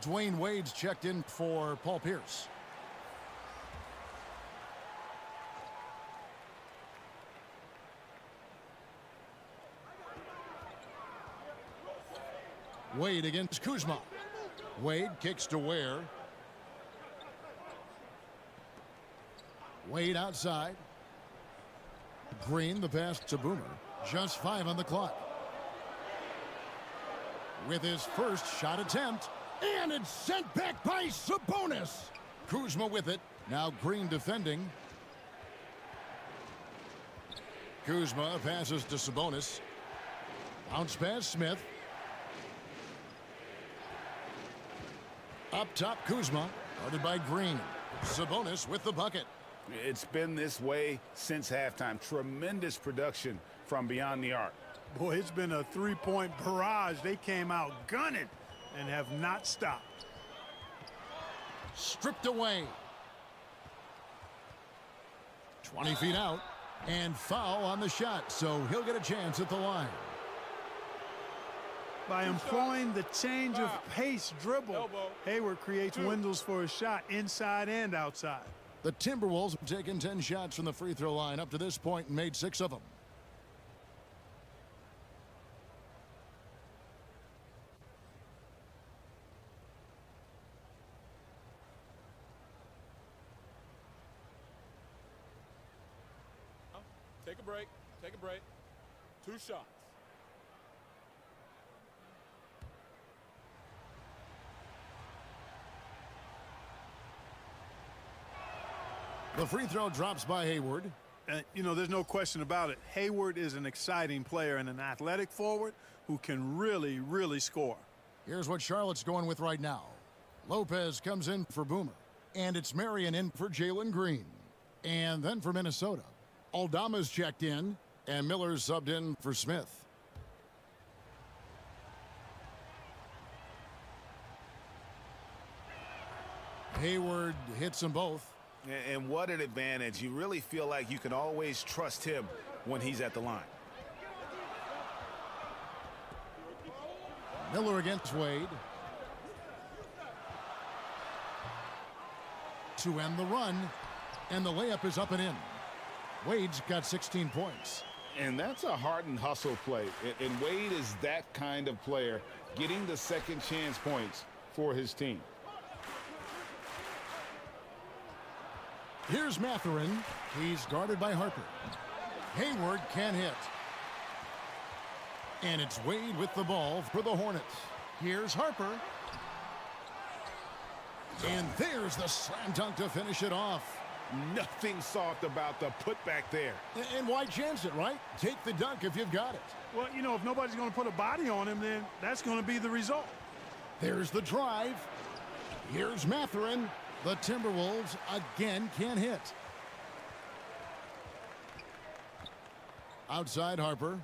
Dwayne Wade's checked in for Paul Pierce. Wade against Kuzma. Wade kicks to Ware. Wade outside. Green the pass to Boomer. Just 5 on the clock. with his first shot attempt. And it's sent back by Sabonis. Kuzma with it. Now Green defending. Kuzma passes to Sabonis. Bounce pass Smith. Up top Kuzma. Guarded by Green. Sabonis with the bucket. It's been this way since halftime. Tremendous production from beyond the arc. Boy, it's been a three-point barrage. They came out gunning and have not stopped. Stripped away. 20 feet out. And foul on the shot, so he'll get a chance at the line. By employing the change of pace dribble, Hayward creates windows for a shot inside and outside. The Timberwolves have taken 10 shots from the free throw line up to this point and made 6 of them. Take a break. Take a break. 2 shots. The free throw drops by Hayward. And, you know, there's no question about it. Hayward is an exciting player and an athletic forward who can really, really score. Here's what Charlotte's going with right now. Lopez comes in for Boomer. And it's Marion in for Jalen Green. And then for Minnesota, Aldama's checked in, and Miller's subbed in for Smith. Hayward hits them both. And what an advantage. You really feel like you can always trust him when he's at the line. Miller against Wade. To end the run, and the layup is up and in. Wade's got 16 points. And that's a Harden hustle play. And Wade is that kind of player, getting the second chance points for his team. Here's Mathurin. He's guarded by Harper. Hayward can hit. And it's Wade with the ball for the Hornets. Here's Harper. And there's the slam dunk to finish it off. Nothing soft about the putback there. And why chance it, right? Take the dunk if you've got it. Well, you know, if nobody's going to put a body on him, then that's going to be the result. There's the drive. Here's Mathurin. The Timberwolves again can't hit. Outside Harper.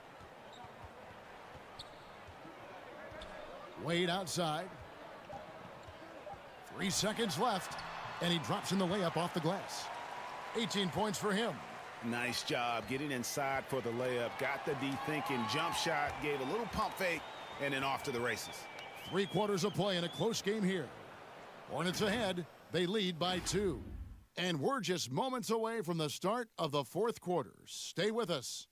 Wade outside. 3 seconds left. And he drops in the layup off the glass. 18 points for him. Nice job getting inside for the layup. Got the D thinking. Jump shot. Gave a little pump fake. And then off to the races. 3 quarters of play in a close game here. Hornets ahead. They lead by 2. And we're just moments away from the start of the 4th quarter. Stay with us.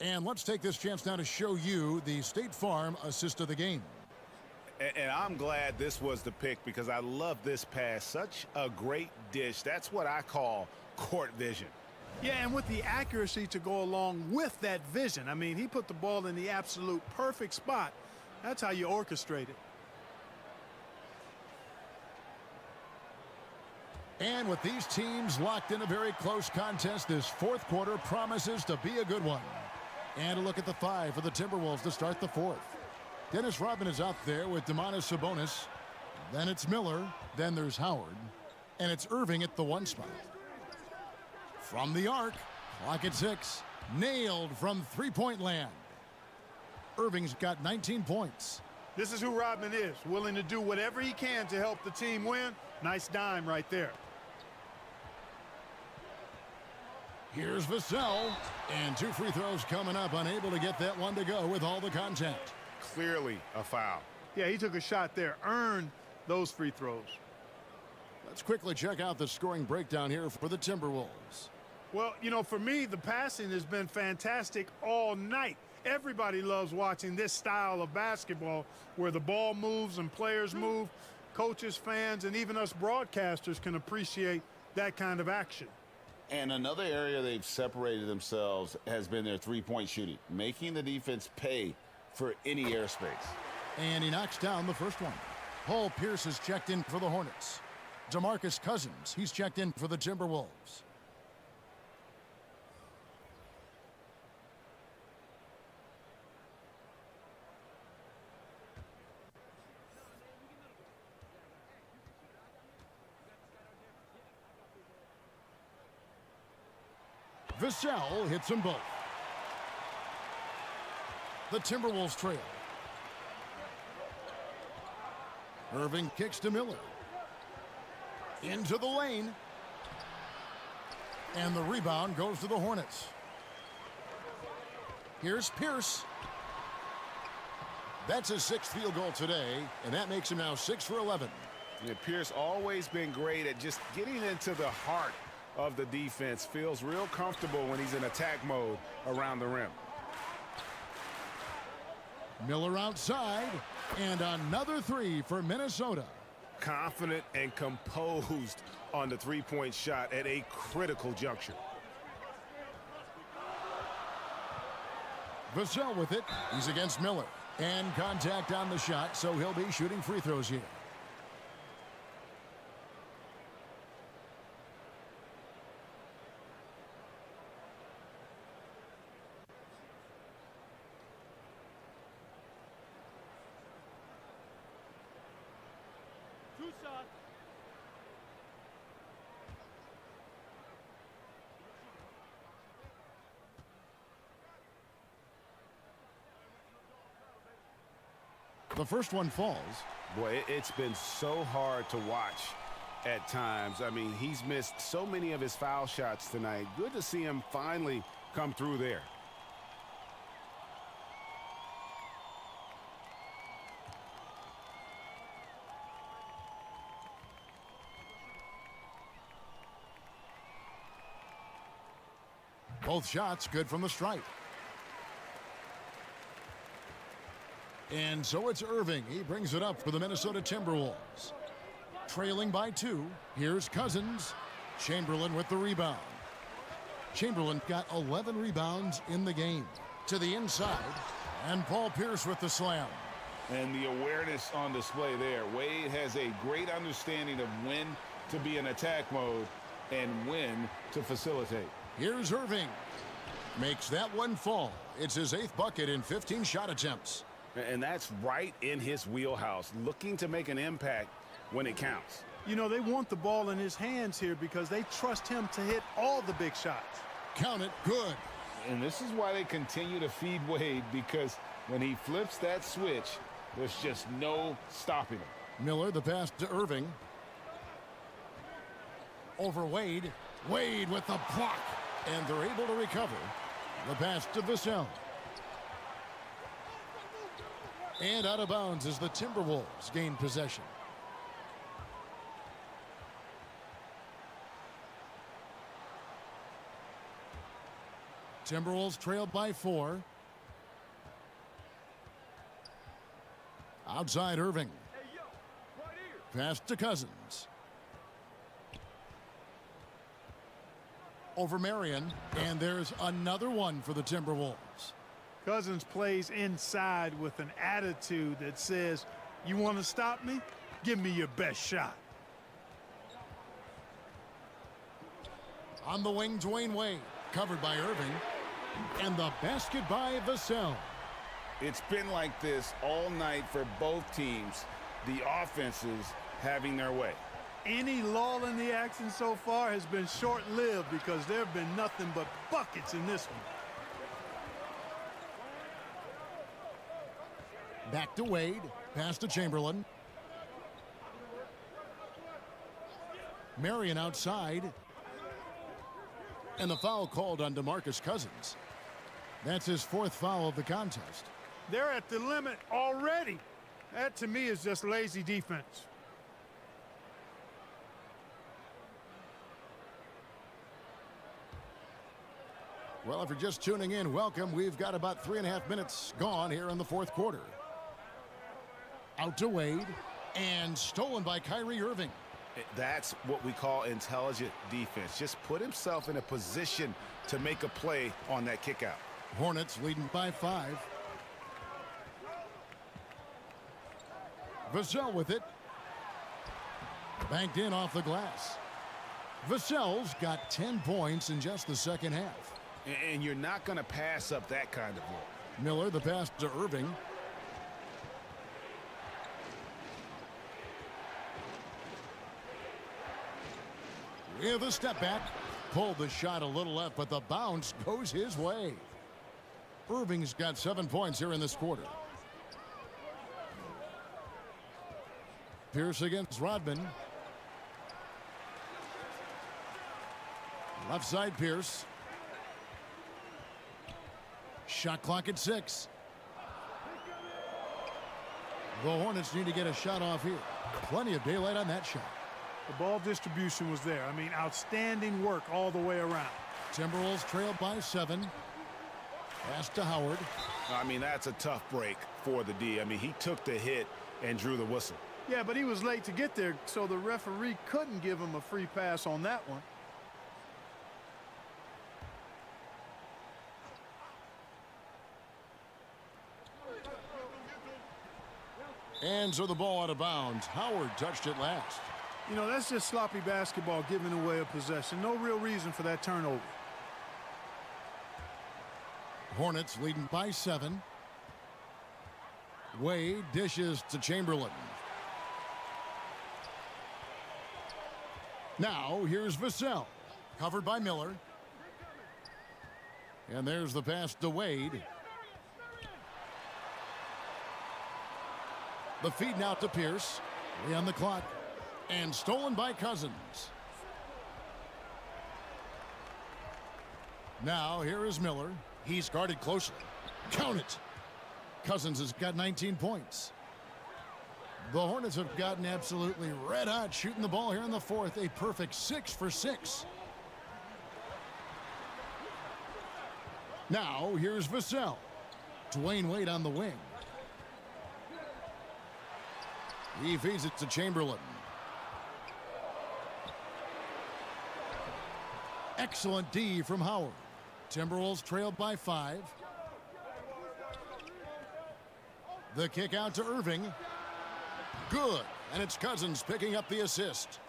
And let's take this chance now to show you the State Farm assist of the game. And I'm glad this was the pick because I love this pass. Such a great dish. That's what I call court vision. Yeah, and with the accuracy to go along with that vision. I mean, he put the ball in the absolute perfect spot. That's how you orchestrate it. And with these teams locked in a very close contest, this 4th quarter promises to be a good one. And a look at the 5 for the Timberwolves to start the 4th. Dennis Rodman is out there with Domantas Sabonis. Then it's Miller. Then there's Howard. And it's Irving at the 1 spot. From the arc, clock at 6. Nailed from three-point land. Irving's got 19 points. This is who Rodman is, willing to do whatever he can to help the team win. Nice dime right there. Here's Vassell, and 2 free throws coming up, unable to get that one to go with all the contact. Clearly a foul. Yeah, he took a shot there, earned those free throws. Let's quickly check out the scoring breakdown here for the Timberwolves. Well, you know, for me, the passing has been fantastic all night. Everybody loves watching this style of basketball where the ball moves and players move. Coaches, fans, and even us broadcasters can appreciate that kind of action. And another area they've separated themselves has been their three-point shooting, making the defense pay for any airspace. And he knocks down the first one. Paul Pierce is checked in for the Hornets. DeMarcus Cousins, he's checked in for the Timberwolves. Vassell hits them both. The Timberwolves trail. Irving kicks to Miller. Into the lane. And the rebound goes to the Hornets. Here's Pierce. That's his 6th field goal today, and that makes him now 6 for 11. Yeah, Pierce always been great at just getting into the heart of the defense. Feels real comfortable when he's in attack mode around the rim. Miller outside, and another 3 for Minnesota. Confident and composed on the three-point shot at a critical juncture. Vassell with it. He's against Miller. And contact on the shot, so he'll be shooting free throws here. The first one falls. Boy, it's been so hard to watch at times. I mean, he's missed so many of his foul shots tonight. Good to see him finally come through there. Both shots good from the stripe. And so it's Irving. He brings it up for the Minnesota Timberwolves. Trailing by 2. Here's Cousins. Chamberlain with the rebound. Chamberlain got 11 rebounds in the game. To the inside. And Paul Pierce with the slam. And the awareness on display there. Wade has a great understanding of when to be in attack mode and when to facilitate. Here's Irving. Makes that one fall. It's his 8th bucket in 15 shot attempts. And that's right in his wheelhouse, looking to make an impact when it counts. You know, they want the ball in his hands here because they trust him to hit all the big shots. Count it, good. And this is why they continue to feed Wade, because when he flips that switch, there's just no stopping him. Miller, the pass to Irving. Over Wade. Wade with the block. And they're able to recover. The pass to Vassell. And out of bounds as the Timberwolves gain possession. Timberwolves trailed by 4. Outside Irving. Pass to Cousins. Over Marion. And there's another one for the Timberwolves. Cousins plays inside with an attitude that says, you want to stop me? Give me your best shot. On the wing, Dwayne Wade. Covered by Irving. And the basket by Vassell. It's been like this all night for both teams. The offenses having their way. Any lull in the action so far has been short-lived because there have been nothing but buckets in this one. Back to Wade. Pass to Chamberlain. Marion outside. And the foul called on DeMarcus Cousins. That's his 4th foul of the contest. They're at the limit already. That, to me, is just lazy defense. Well, if you're just tuning in, welcome. We've got about 3.5 minutes gone here in the fourth quarter. Out to Wade, and stolen by Kyrie Irving. That's what we call intelligent defense. Just put himself in a position to make a play on that kick out. Hornets leading by 5. Vassell with it. Banked in off the glass. Vassell's got 10 points in just the second half. And you're not going to pass up that kind of look. Miller, the pass to Irving. With a step back. Pulled the shot a little left, but the bounce goes his way. Irving's got 7 points here in this quarter. Pierce against Rodman. Left side Pierce. Shot clock at 6. The Hornets need to get a shot off here. Plenty of daylight on that shot. The ball distribution was there. I mean, outstanding work all the way around. Timberwolves trailed by 7. Pass to Howard. I mean, that's a tough break for the D. I mean, he took the hit and drew the whistle. Yeah, but he was late to get there, so the referee couldn't give him a free pass on that one. And so the ball out of bounds. Howard touched it last. You know, that's just sloppy basketball, giving away a possession. No real reason for that turnover. Hornets leading by 7. Wade dishes to Chamberlain. Now here's Vassell. Covered by Miller. And there's the pass to Wade. The feed now to Pierce. 3 on the clock. And stolen by Cousins. Now here is Miller. He's guarded closely. Count it. Cousins has got 19 points. The Hornets have gotten absolutely red hot shooting the ball here in the fourth. A perfect 6 for 6. Now here's Vassell. Dwayne Wade on the wing. He feeds it to Chamberlain. Excellent D from Howard. Timberwolves trailed by 5. The kick out to Irving. Good. And it's Cousins picking up the assist.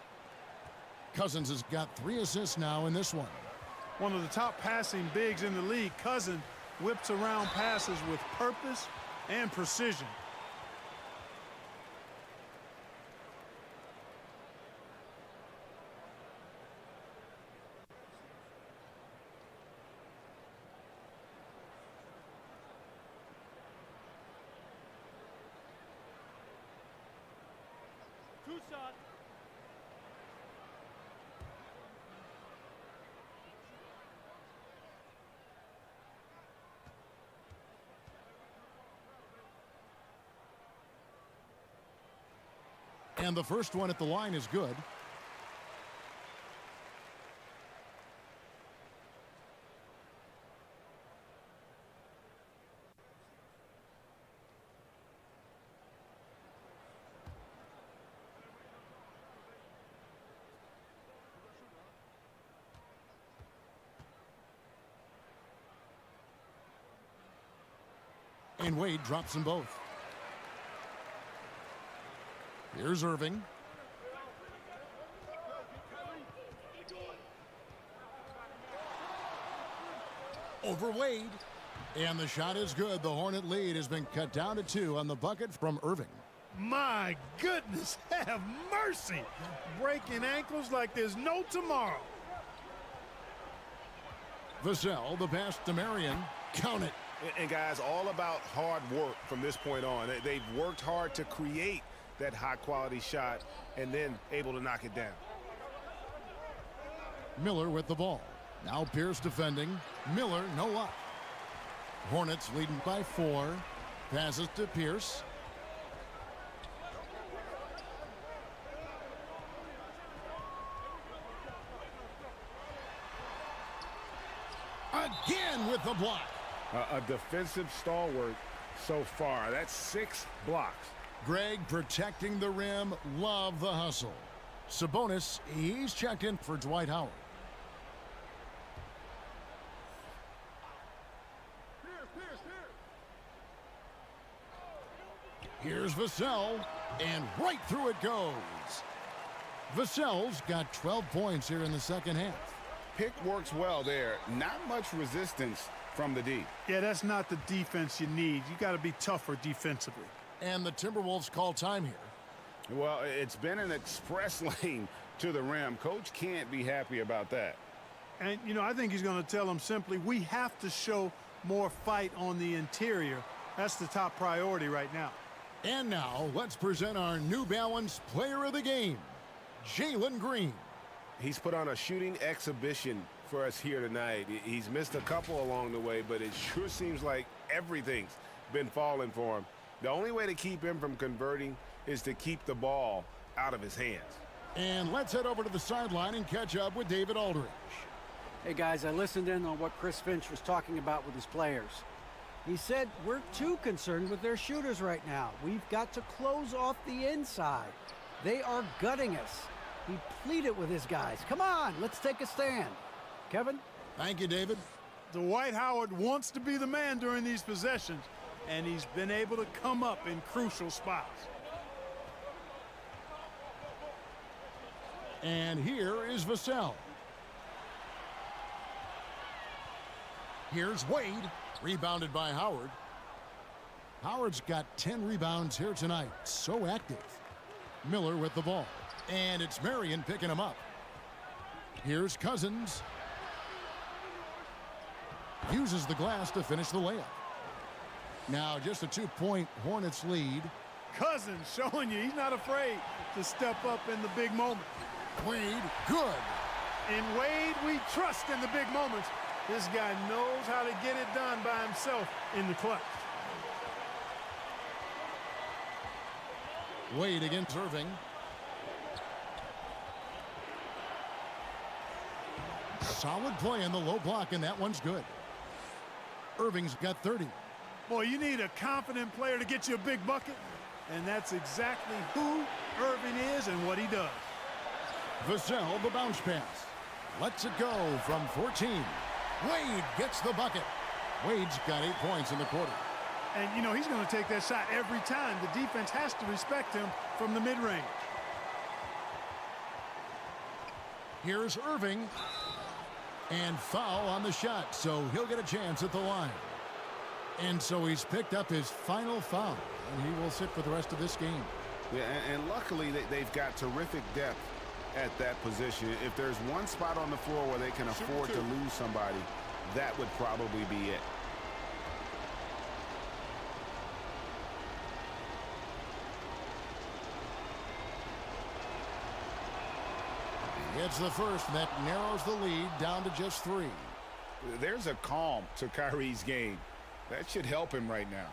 Cousins has got 3 assists now in this one. One of the top passing bigs in the league, Cousins whips around passes with purpose and precision. And the first one at the line is good. And Wade drops them both. Here's Irving. Over Wade. And the shot is good. The Hornet lead has been cut down to 2 on the bucket from Irving. My goodness, have mercy. Breaking ankles like there's no tomorrow. Vassell, the pass to Marion. Count it. And guys, all about hard work from this point on. They've worked hard to create that high-quality shot and then able to knock it down. Miller with the ball. Now Pierce defending. Miller, no luck. Hornets leading by 4. Passes to Pierce. Again, the block. A defensive stalwart so far. That's 6 blocks. Greg protecting the rim. Love the hustle. Sabonis, he's checked in for Dwight Howard. Here's Vassell, and right through it goes. Vassell's got 12 points here in the second half. Pick works well there. Not much resistance from the D. Yeah, that's not the defense you need. You got to be tougher defensively. And the Timberwolves call time here. Well, it's been an express lane to the rim. Coach can't be happy about that. And, you know, I think he's going to tell them simply, we have to show more fight on the interior. That's the top priority right now. And now, let's present our New Balance Player of the Game, Jalen Green. He's put on a shooting exhibition for us here tonight. He's missed a couple along the way, but it sure seems like everything's been falling for him. The only way to keep him from converting is to keep the ball out of his hands. And let's head over to the sideline and catch up with David Aldridge. Hey, guys, I listened in on what Chris Finch was talking about with his players. He said, we're too concerned with their shooters right now. We've got to close off the inside. They are gutting us. He pleaded with his guys. Come on, let's take a stand. Kevin? Thank you, David. Dwight Howard wants to be the man during these possessions, and he's been able to come up in crucial spots. And here is Vassell. Here's Wade, rebounded by Howard. Howard's got 10 rebounds here tonight. So active. Miller with the ball. And it's Marion picking him up. Here's Cousins. Uses the glass to finish the layup. Now just a 2-point Hornets lead. Cousins showing you he's not afraid to step up in the big moment. Wade, good. In Wade, we trust in the big moments. This guy knows how to get it done by himself in the clutch. Wade against Irving. Solid play in the low block, and that one's good. Irving's got 30. Boy, you need a confident player to get you a big bucket, and that's exactly who Irving is and what he does. Vassell, the bounce pass. Lets it go from 14. Wade gets the bucket. Wade's got 8 points in the quarter. And, you know, he's going to take that shot every time. The defense has to respect him from the mid-range. Here's Irving. And foul on the shot, so he'll get a chance at the line. And so he's picked up his final foul, and he will sit for the rest of this game. Yeah, and luckily they've got terrific depth at that position. If there's one spot on the floor where they can afford to lose somebody, that would probably be it. It's the first that narrows the lead down to just 3. There's a calm to Kyrie's game. That should help him right now.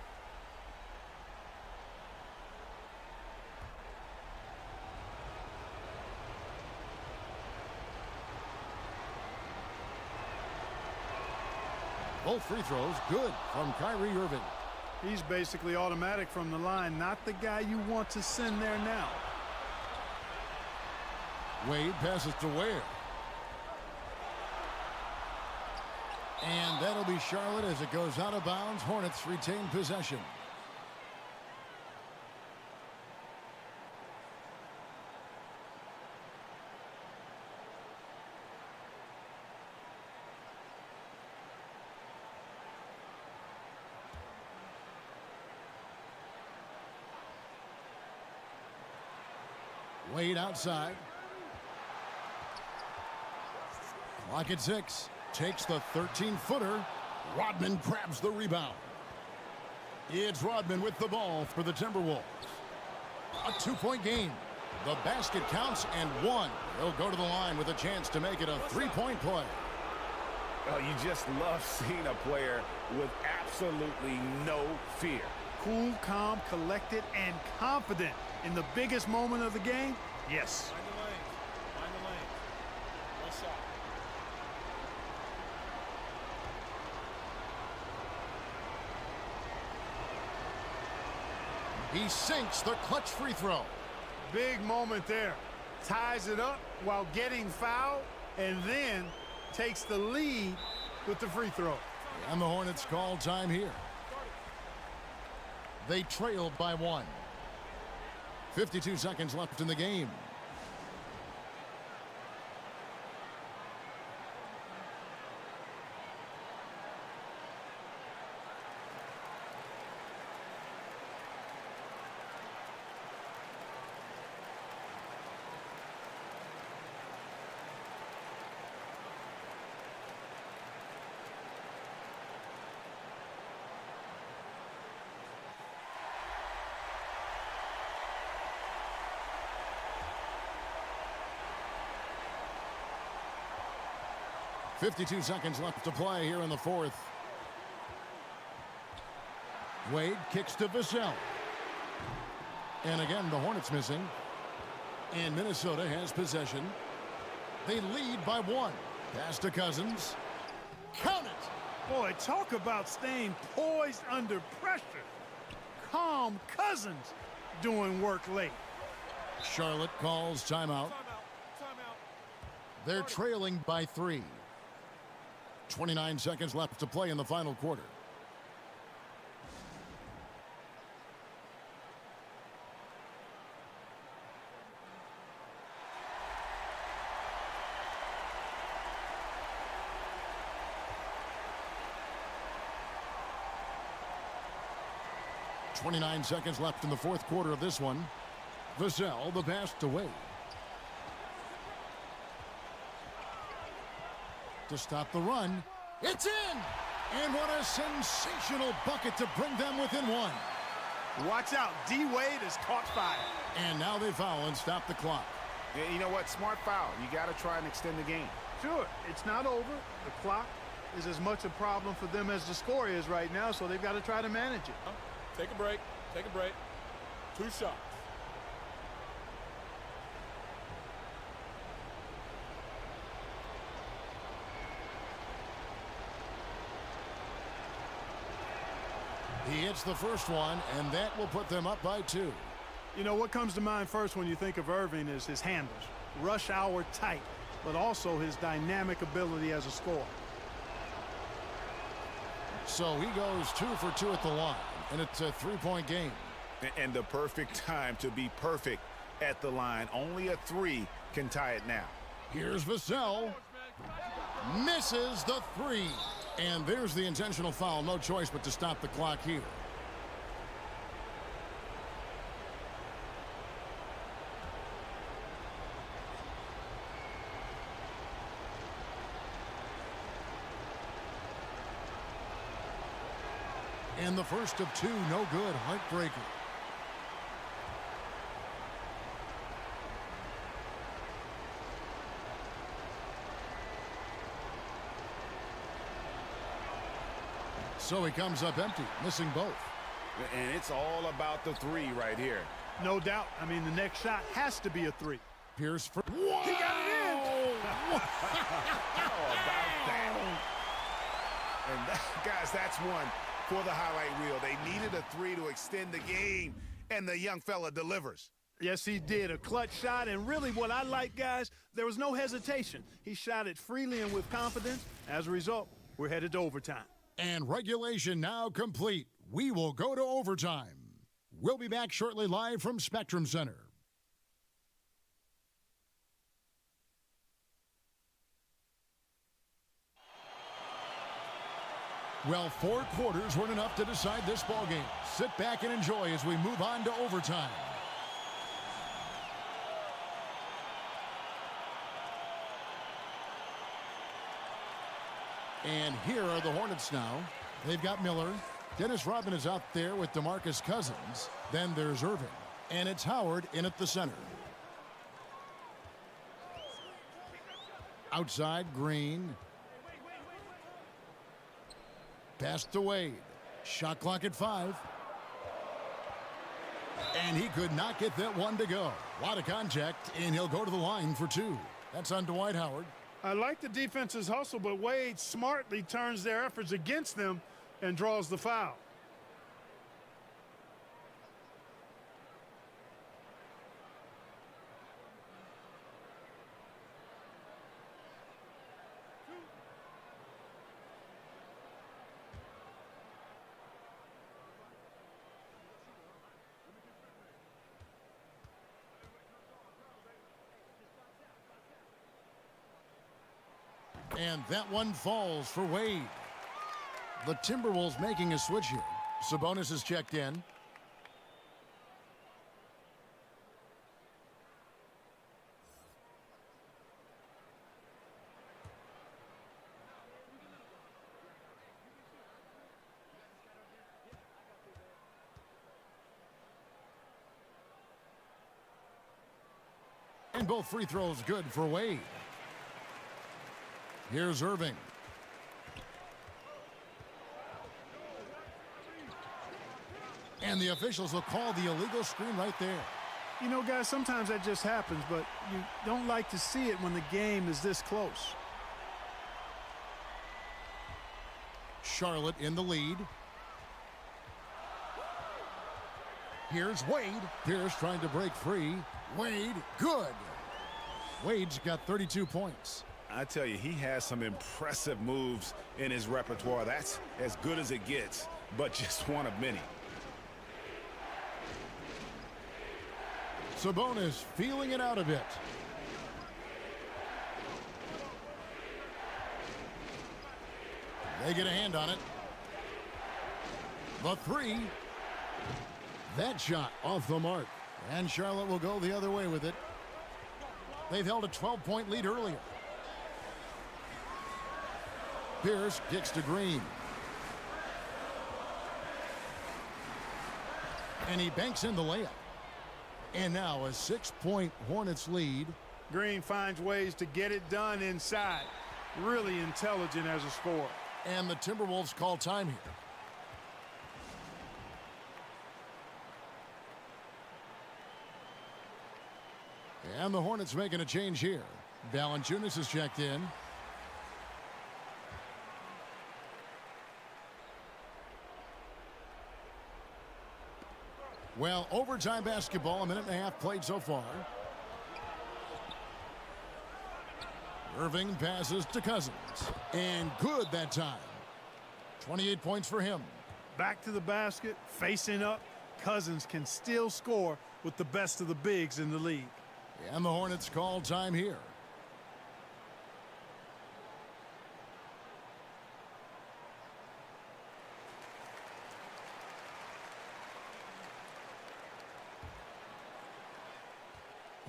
Both free throws good from Kyrie Irving. He's basically automatic from the line, not the guy you want to send there now. Wade passes to Ware. And that'll be Charlotte as it goes out of bounds. Hornets retain possession. Wade outside. Clock at 6. Takes the 13-footer. Rodman grabs the rebound. It's Rodman with the ball for the Timberwolves. A 2-point game. The basket counts and 1. He'll go to the line with a chance to make it a 3-point play. Oh, you just love seeing a player with absolutely no fear. Cool, calm, collected, and confident in the biggest moment of the game. Yes. Mind the lane. Mind the lane. No shot. He sinks the clutch free throw. Big moment there. Ties it up while getting fouled, and then takes the lead with the free throw. And the Hornets call time here. They trailed by 1. 52 seconds left in the game. .52 seconds left to play here in the fourth. Wade kicks to Vassell. And again, the Hornets missing. And Minnesota has possession. They lead by 1. Pass to Cousins. Count it! Boy, talk about staying poised under pressure. Calm Cousins doing work late. Charlotte calls timeout. They're trailing by 3. 29 seconds left to play in the final quarter. .29 seconds left in the fourth quarter of this one. Vassell, the pass to Wade. To stop the run. It's in! And what a sensational bucket to bring them within 1. Watch out. D-Wade has caught fire. And now they foul and stop the clock. Yeah, you know what? Smart foul. You got to try and extend the game. Sure, it's not over. The clock is as much a problem for them as the score is right now, so they've got to try to manage it. Take a break. Take a break. 2 shots. He hits the first one, and that will put them up by 2. You know, what comes to mind first when you think of Irving is his handles. Rush hour tight, but also his dynamic ability as a scorer. So he goes 2 for 2 at the line, and it's a 3-point game. And the perfect time to be perfect at the line. Only a 3 can tie it now. Here's Vassell. Misses the 3. And there's the intentional foul. No choice but to stop the clock here. And the first of 2, no good. Heartbreaker. So he comes up empty, missing both. And it's all about the 3 right here. No doubt. I mean, the next shot has to be a 3. Pierce for... Wow. He got it in! How about that? And guys, that's one for the highlight reel. They needed a 3 to extend the game, and the young fella delivers. Yes, he did. A clutch shot, and really what I like, guys, there was no hesitation. He shot it freely and with confidence. As a result, we're headed to overtime. And regulation now complete. We will go to overtime. We'll be back shortly live from Spectrum Center. Well, 4 quarters weren't enough to decide this ballgame. Sit back and enjoy as we move on to overtime. And here are the Hornets now. They've got Miller. Dennis Rodman is out there with DeMarcus Cousins. Then there's Irving. And it's Howard in at the center. Outside, Green. Pass to Wade. Shot clock at 5. And he could not get that one to go. A lot of contact, and he'll go to the line for 2. That's on Dwight Howard. I like the defense's hustle, but Wade smartly turns their efforts against them and draws the foul. And that one falls for Wade. The Timberwolves making a switch here. Sabonis is checked in. And both free throws good for Wade. Here's Irving. And the officials will call the illegal screen right there. You know, guys, sometimes that just happens, but you don't like to see it when the game is this close. Charlotte in the lead. Here's Wade. Pierce trying to break free. Wade, good. Wade's got 32 points. I tell you, he has some impressive moves in his repertoire. That's as good as it gets, but just one of many. Sabonis feeling it out a bit. They get a hand on it. The three. That shot off the mark. And Charlotte will go the other way with it. They've held a 12-point lead earlier. Pierce kicks to Green. And he banks in the layup. And now a 6-point Hornets lead. Green finds ways to get it done inside. Really intelligent as a scorer. And the Timberwolves call time here. And the Hornets making a change here. Valanciunas is checked in. Well, overtime basketball, a minute and a half played so far. Irving passes to Cousins. And good that time. 28 points for him. Back to the basket, facing up. Cousins can still score with the best of the bigs in the league. And the Hornets call time here.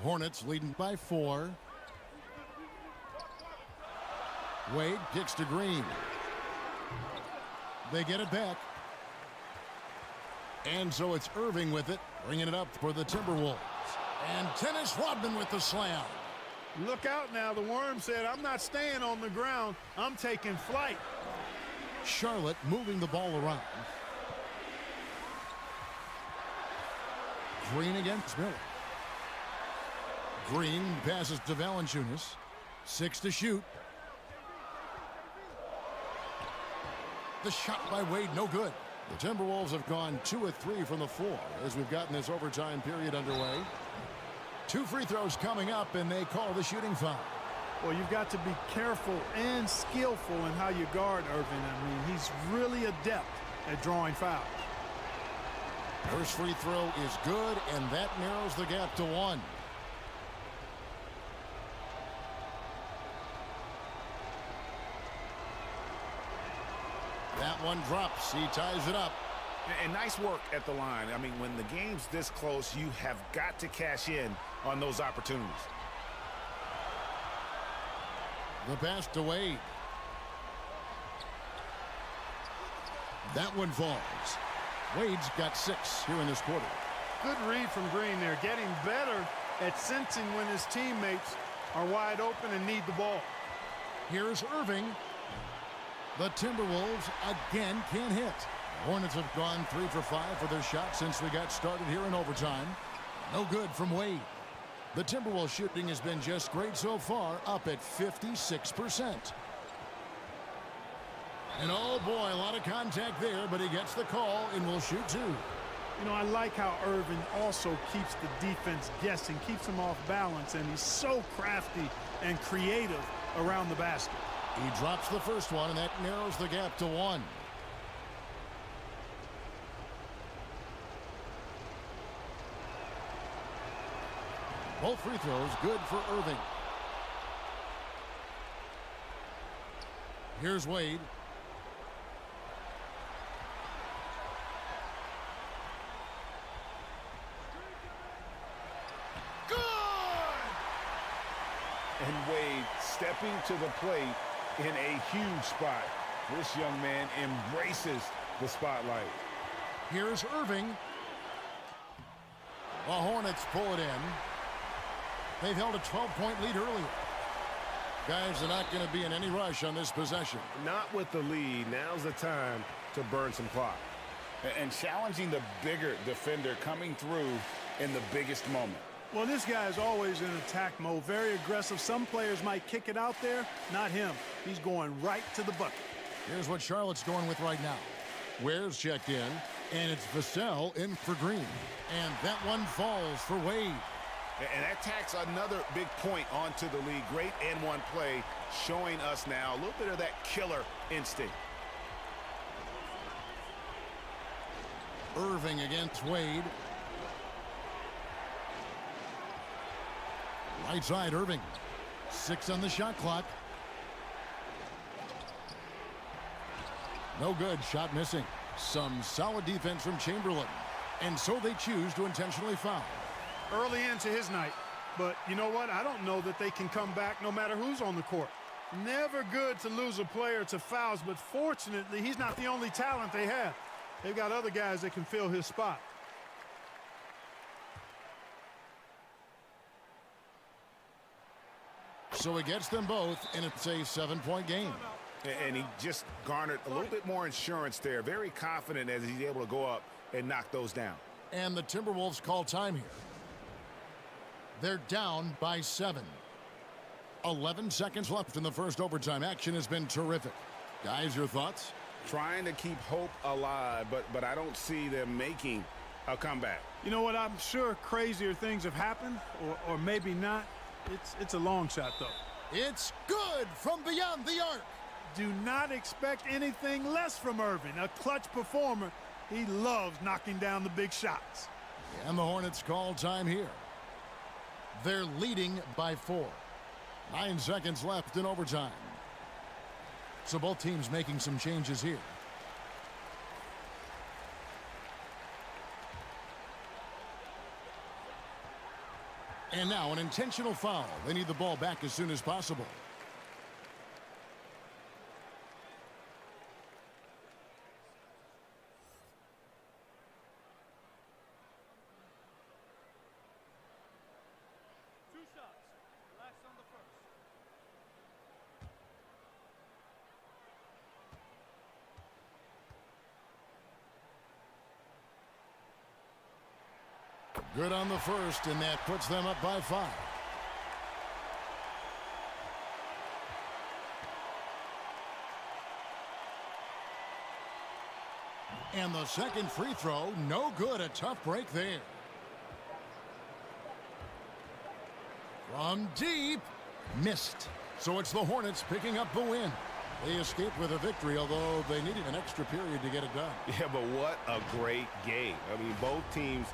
Hornets leading by 4. Wade kicks to Green. They get it back. And so it's Irving with it, bringing it up for the Timberwolves. And Dennis Rodman with the slam. Look out now. The Worm said, I'm not staying on the ground. I'm taking flight. Charlotte moving the ball around. Green against Miller. Green passes to Valanciunas. 6 to shoot. The shot by Wade, no good. The Timberwolves have gone 2 of 3 from the floor as we've gotten this overtime period underway. 2 free throws coming up, and they call the shooting foul. Well, you've got to be careful and skillful in how you guard Irving. I mean, he's really adept at drawing fouls. First free throw is good, and that narrows the gap to 1. That one drops. He ties it up. And nice work at the line. I mean, when the game's this close, you have got to cash in on those opportunities. The pass to Wade. That one falls. Wade's got 6 here in this quarter. Good read from Green there. Getting better at sensing when his teammates are wide open and need the ball. Here's Irving. The Timberwolves again can't hit. Hornets have gone 3 for 5 for their shots since we got started here in overtime. No good from Wade. The Timberwolves shooting has been just great so far, up at 56%. And oh boy, a lot of contact there, but he gets the call and will shoot 2. You know, I like how Irving also keeps the defense guessing, keeps them off balance, and he's so crafty and creative around the basket. He drops the first one, and that narrows the gap to 1. Both free throws good for Irving. Here's Wade. Good! And Wade stepping to the plate in a huge spot. This young man embraces the spotlight. Here's Irving. The Hornets pull it in. They've held a 12-point lead earlier. Guys are not going to be in any rush on this possession. Not with the lead. Now's the time to burn some clock. And challenging the bigger defender coming through in the biggest moment. Well, this guy is always in attack mode, very aggressive. Some players might kick it out there, not him. He's going right to the bucket. Here's what Charlotte's going with right now. Ware's checked in, and it's Vassell in for Green. And that one falls for Wade. And that tacks another big point onto the lead. Great N1 play, showing us now a little bit of that killer instinct. Irving against Wade. Right side, Irving. 6 on the shot clock. No good. Shot missing. Some solid defense from Chamberlain. And so they choose to intentionally foul. Early into his night. But you know what? I don't know that they can come back no matter who's on the court. Never good to lose a player to fouls, but fortunately, he's not the only talent they have. They've got other guys that can fill his spot. So he gets them both, and it's a 7-point game. And he just garnered a little bit more insurance there. Very confident as he's able to go up and knock those down. And the Timberwolves call time here. They're down by 7. 11 seconds left in the first overtime. Action has been terrific. Guys, your thoughts? Trying to keep hope alive, but I don't see them making a comeback. You know what? I'm sure crazier things have happened, or maybe not. It's a long shot, though. It's good from beyond the arc. Do not expect anything less from Irving. A clutch performer. He loves knocking down the big shots. And the Hornets call time here. They're leading by 4. 9 seconds left in overtime. So both teams making some changes here. And now an intentional foul. They need the ball back as soon as possible. Good on the first, and that puts them up by 5. And the second free throw, no good. A tough break there. From deep, missed. So it's the Hornets picking up the win. They escaped with a victory, although they needed an extra period to get it done. Yeah, but what a great game. I mean, both teams